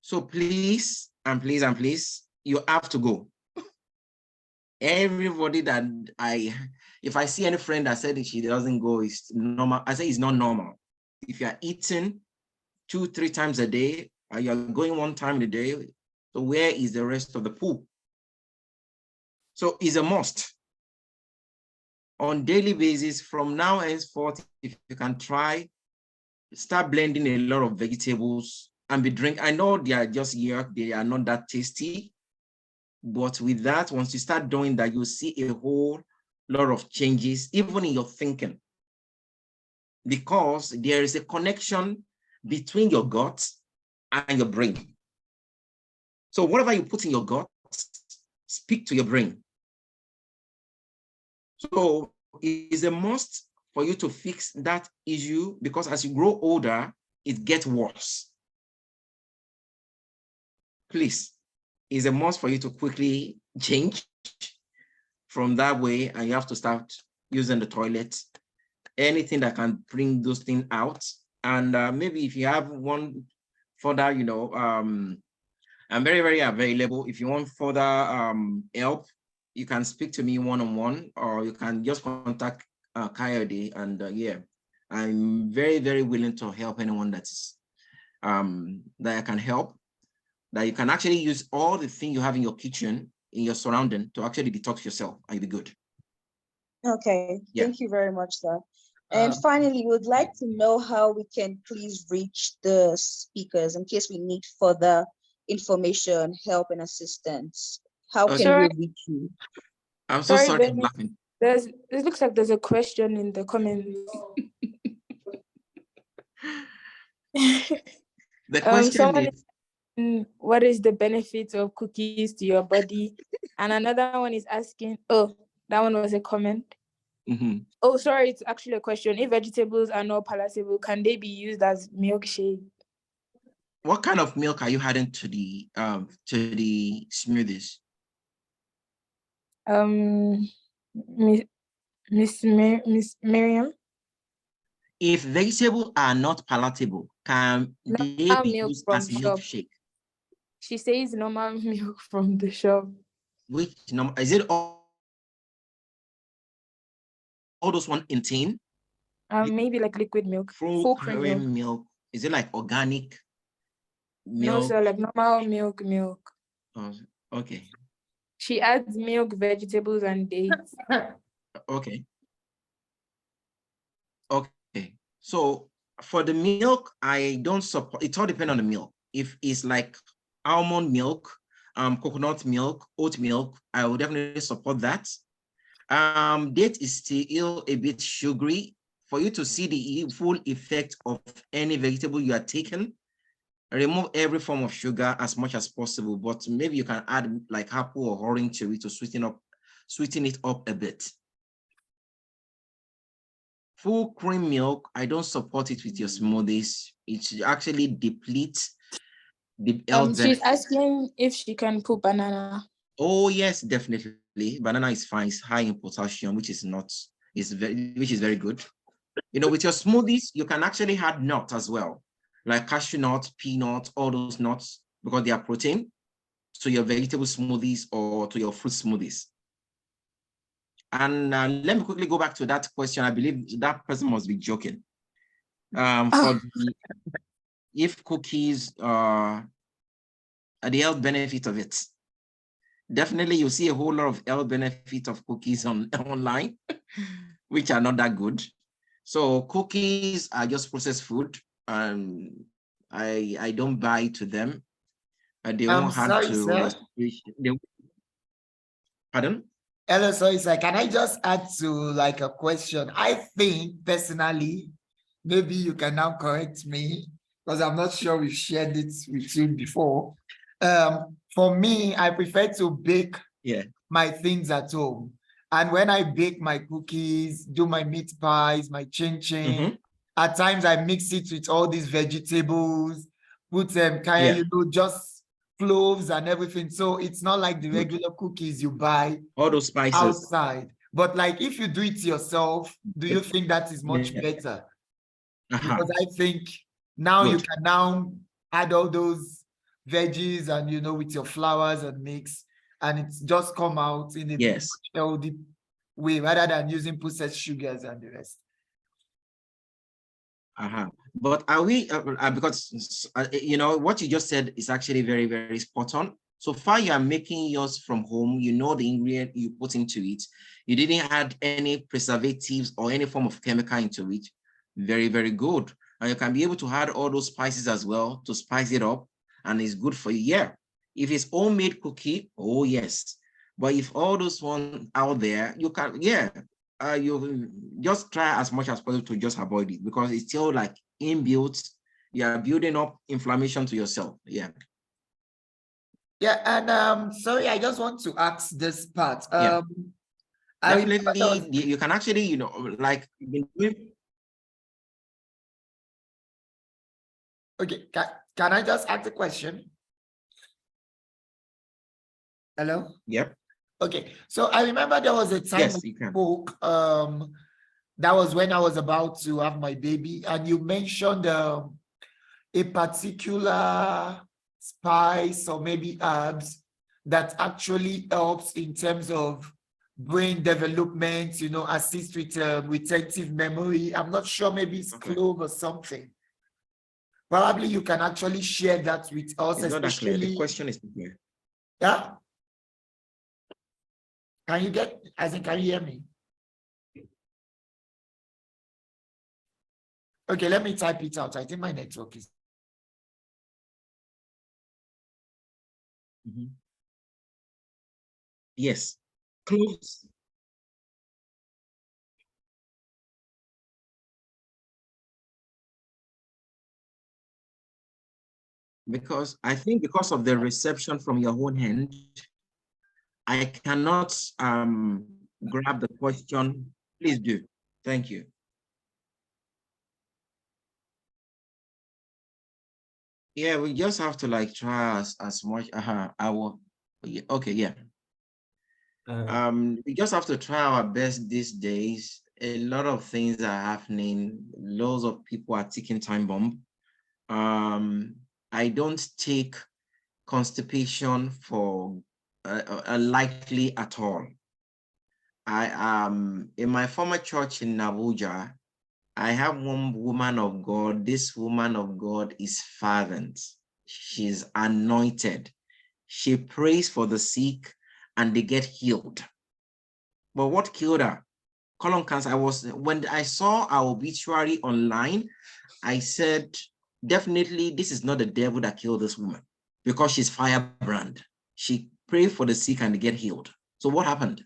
So please, and please, and please, you have to go. Everybody that if I see any friend that said that she doesn't go, it's normal. I say it's not normal. If you're eating 2-3 times a day, and you're going 1 time a day, so where is the rest of the pool? So it's a must. On daily basis, from now henceforth, if you can try, start blending a lot of vegetables and be drink. I know they are just yuck, they are not that tasty. But with that, once you start doing that, you'll see a whole lot of changes, even in your thinking. Because there is a connection between your gut and your brain. So whatever you put in your gut, speak to your brain. So it is a must for you to fix that issue, because as you grow older, it gets worse. Please, it's a must for you to quickly change from that way, and you have to start using the toilet, anything that can bring those things out. And maybe if you have one further, you know, I'm very, very available. If you want further help, you can speak to me one-on-one, or you can just contact Ayodele, and yeah, I'm very, very willing to help anyone that's that I can help. That you can actually use all the things you have in your kitchen, in your surrounding, to actually detox yourself, and you'll be good. Okay, Yeah. thank you very much, sir. And finally, we'd like to know how we can please reach the speakers in case we need further information, help, and assistance. How can we reach you? I'm so sorry I'm laughing. It looks like there's a question in the comments. The question is, what is the benefit of cookies to your body? And another one is asking, oh, that one was a comment. Oh, sorry, it's actually a question. If vegetables are not palatable, can they be used as milkshake? What kind of milk are you adding to the smoothies? Miss Miriam? If vegetables are not palatable, can they be used as milkshake? She says normal milk from the shop. Which number is it? All those one in tin? Maybe like liquid milk. Full cream milk. Is it like organic milk? No, sir, like normal milk. Oh, okay. She adds milk, vegetables, and dates. Okay. Okay. So for the milk, I don't support. It all depends on the milk. If it's like almond milk, coconut milk, oat milk, I would definitely support that. Date is still a bit sugary. For you to see the full effect of any vegetable you are taking, remove every form of sugar as much as possible, but maybe you can add like apple or orange to it to sweeten it up a bit. Full cream milk, I don't support it with your smoothies. It actually depletes the health She's asking if she can put banana. Oh yes, definitely. Banana is fine. It's high in potassium, which is very good. You know, with your smoothies, you can actually add nuts as well, like cashew nuts, peanuts, all those nuts, because they are protein. So your vegetable smoothies or to your fruit smoothies. And let me quickly go back to that question. I believe that person must be joking. If cookies are the health benefit of it. Definitely you see a whole lot of health benefit of cookies online, which are not that good. So cookies are just processed food. I don't buy to them. They won't have to. Pardon? Hello, sorry, sir. Can I just add to like a question? I think personally, maybe you can now correct me because I'm not sure we've shared it with you before. For me, I prefer to bake my things at home. And when I bake my cookies, do my meat pies, my chin-chin, at times I mix it with all these vegetables, put them just cloves and everything. So it's not like the regular cookies you buy all those spices outside. But like if you do it yourself, do you think that is much better? Because I think now you can now add all those veggies and with your flours and mix, and it's just come out in a healthy way rather than using processed sugars and the rest. But are we because what you just said is actually very, very spot on. So far you are making yours from home, the ingredient you put into it, you didn't add any preservatives or any form of chemical into it. Very, very good. And you can be able to add all those spices as well to spice it up, and it's good for you. If it's homemade cookie, oh yes. But if all those ones out there, you can you just try as much as possible to just avoid it, because it's still like inbuilt Yeah, building up inflammation to yourself. Yeah. Yeah, and sorry, I just want to ask this part. Yeah. I remember there Definitely, was- you can actually, you know, like okay, can I just ask a question? Hello? Yep. Okay, so I remember there was a time Yes, we you can. spoke, that was when I was about to have my baby, and you mentioned a particular spice or maybe herbs that actually helps in terms of brain development, you know, assist with retentive memory. I'm not sure, maybe it's clove or something. Probably you can actually share that with us, It's not that clear. The especially. question is clear. Yeah. Can you get, I think, can you hear me? Okay, let me type it out. I think my network is. Yes. Cloves. Because I think because of the reception from your own hand, I cannot grab the question. Please do. Thank you. Yeah, we just have to like try as much. I will. Okay, yeah. We just have to try our best these days. A lot of things are happening. Lots of people are taking time bomb. I don't take constipation for lightly at all. I in my former church in Abuja, I have one woman of God. This woman of God is fervent. She's anointed. She prays for the sick and they get healed. But what killed her? Colon cancer. When I saw our obituary online, I said, definitely this is not the devil that killed this woman because she's firebrand. She prayed for the sick and they get healed. So what happened?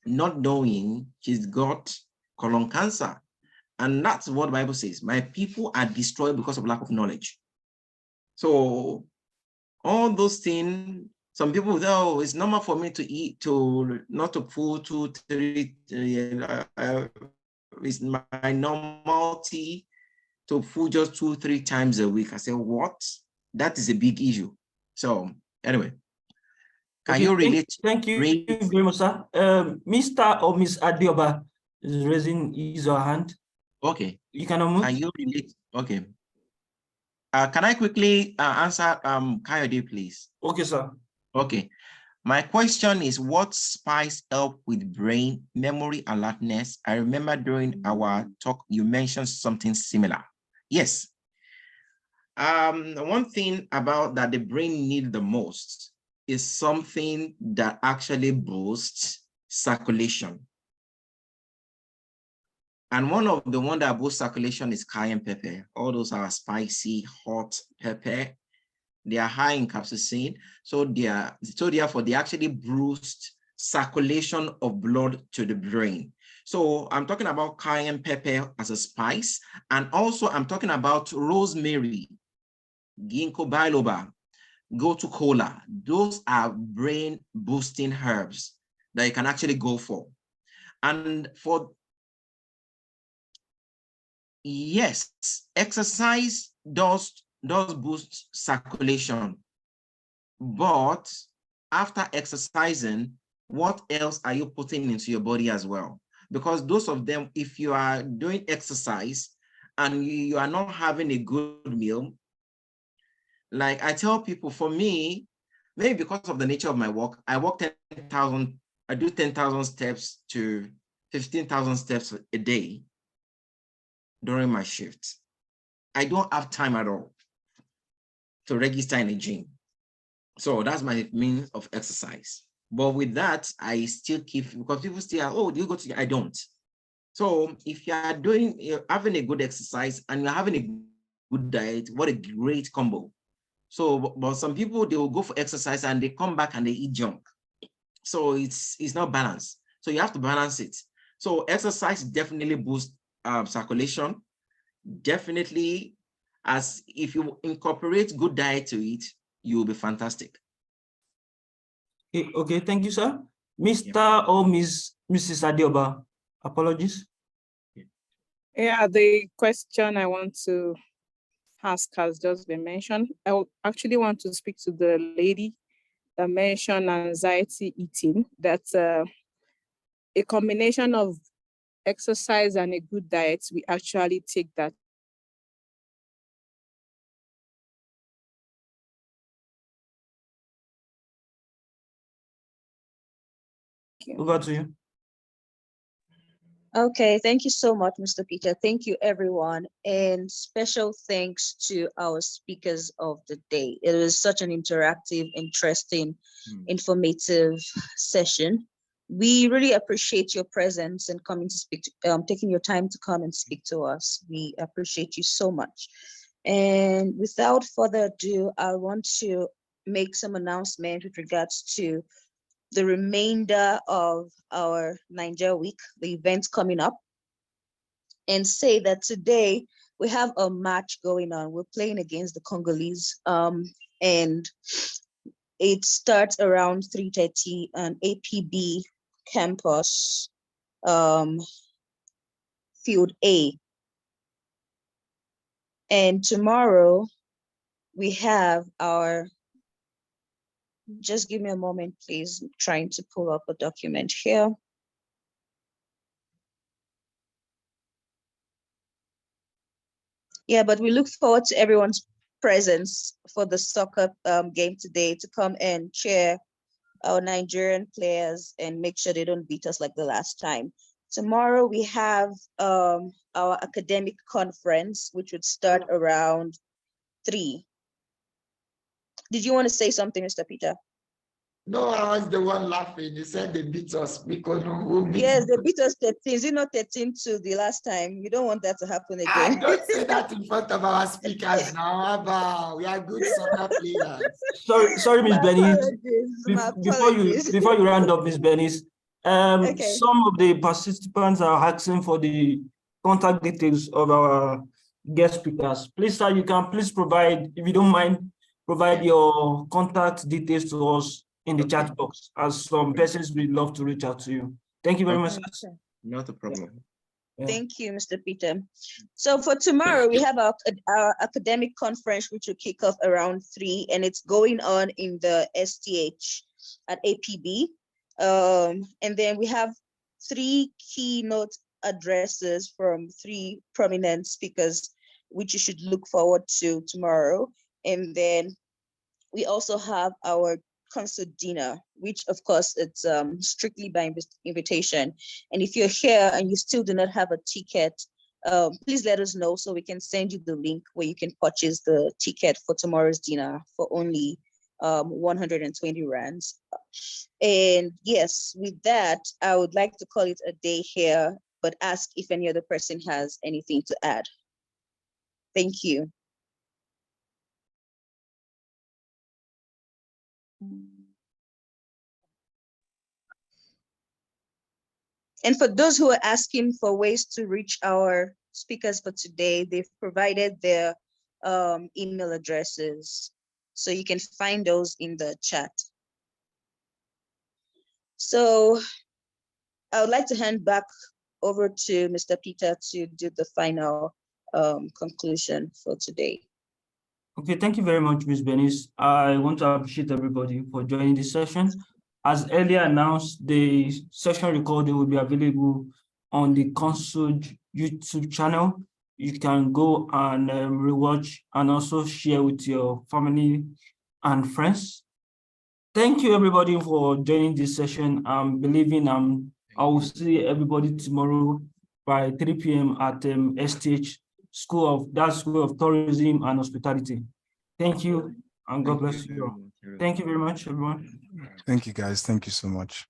Not knowing she's got colon cancer. And that's what the Bible says. My people are destroyed because of lack of knowledge. So all those things, some people say, oh, it's normal for me to eat, not to pull 2, 3, it's my normality to pull just 2, 3 times a week. I say, what? That is a big issue. So anyway, can you relate? Thank you very much, sir. Mr. or Miss Adioba is raising his or her hand. Okay. You can unmute. Can you relate? Okay. Can I quickly answer Ayodele, please? Okay, sir. Okay. My question is, what spice help with brain memory alertness? I remember during our talk, you mentioned something similar. Yes. One thing about that the brain needs the most is something that actually boosts circulation. And one of the one that boosts circulation is cayenne pepper. All those are spicy, hot pepper. They are high in capsaicin. So therefore they actually boost circulation of blood to the brain. So I'm talking about cayenne pepper as a spice. And also I'm talking about rosemary, ginkgo biloba, gotu kola. Those are brain boosting herbs that you can actually go for. And for yes, exercise does boost circulation, but after exercising, what else are you putting into your body as well? Because those of them, if you are doing exercise and you are not having a good meal, like I tell people, for me, maybe because of the nature of my work, I walk 10,000, I do 10,000 steps to 15,000 steps a day during my shift. I don't have time at all to register in a gym. So that's my means of exercise. But with that, I still keep, because people still, oh, do you go to, I don't. So if you're having a good exercise and you're having a good diet, what a great combo. So, but some people, they will go for exercise and they come back and they eat junk. So it's not balanced. So you have to balance it. So exercise definitely boosts circulation. Definitely, as if you incorporate good diet to it, you will be fantastic. Okay, thank you, sir. Mr. or Mrs. Adeoba, apologies. Yeah, the question I want to ask has just been mentioned. I actually want to speak to the lady that mentioned anxiety eating. That's a combination of exercise and a good diet. We actually take that. Over to you. Okay, thank you so much, Mr. Peter. Thank you, everyone. And special thanks to our speakers of the day. It was such an interactive, interesting, informative session. We really appreciate your presence and coming to speak, taking your time to come and speak to us. We appreciate you so much. And without further ado, I want to make some announcements with regards to the remainder of our NAIJA week, the events coming up, and say that today we have a match going on. We're playing against the Congolese, and it starts around 3:30 on APB campus, field A. And tomorrow we have our, just give me a moment, please. I'm trying to pull up a document here. Yeah, but we look forward to everyone's presence for the soccer game today, to come and cheer our Nigerian players and make sure they don't beat us like the last time. Tomorrow we have our academic conference, which would start around 3. Did you want to say something, Mr. Peter? No, I was the one laughing. You said they beat us because yes, they beat us 13. Is it not 13 to the last time? You don't want that to happen again. Don't say that in front of our speakers now. We are good soccer players. Sorry, Ms. Bernice. Apologies. Before you round up, Ms. Bernice, Okay. some of the participants are asking for the contact details of our guest speakers. Please, sir, you can please provide, if you don't mind, provide your contact details to us in the chat box, as some persons would love to reach out to you. Thank you very much. Okay. Not a problem. Yeah. Thank you, Mr. Peter. So for tomorrow, we have our academic conference, which will kick off around 3, and it's going on in the STH at APB. And then we have 3 keynote addresses from 3 prominent speakers, which you should look forward to tomorrow. And then we also have our CONSUJ dinner, which of course it's strictly by invitation. And if you're here and you still do not have a ticket, please let us know so we can send you the link where you can purchase the ticket for tomorrow's dinner for only 120 rands. And yes, with that, I would like to call it a day here, but ask if any other person has anything to add. Thank you. And for those who are asking for ways to reach our speakers for today, they've provided their email addresses. So you can find those in the chat. So I would like to hand back over to Mr. Peter to do the final conclusion for today. Okay, thank you very much, Ms. Bernice. I want to appreciate everybody for joining this session. As earlier announced, the session recording will be available on the CONSUJ YouTube channel. You can go and rewatch and also share with your family and friends. Thank you, everybody, for joining this session. I'm believing I will see everybody tomorrow by 3 p.m. at STH School of Tourism and Hospitality. Thank you, and God bless you all. Thank you very much, everyone. Thank you, guys. Thank you so much.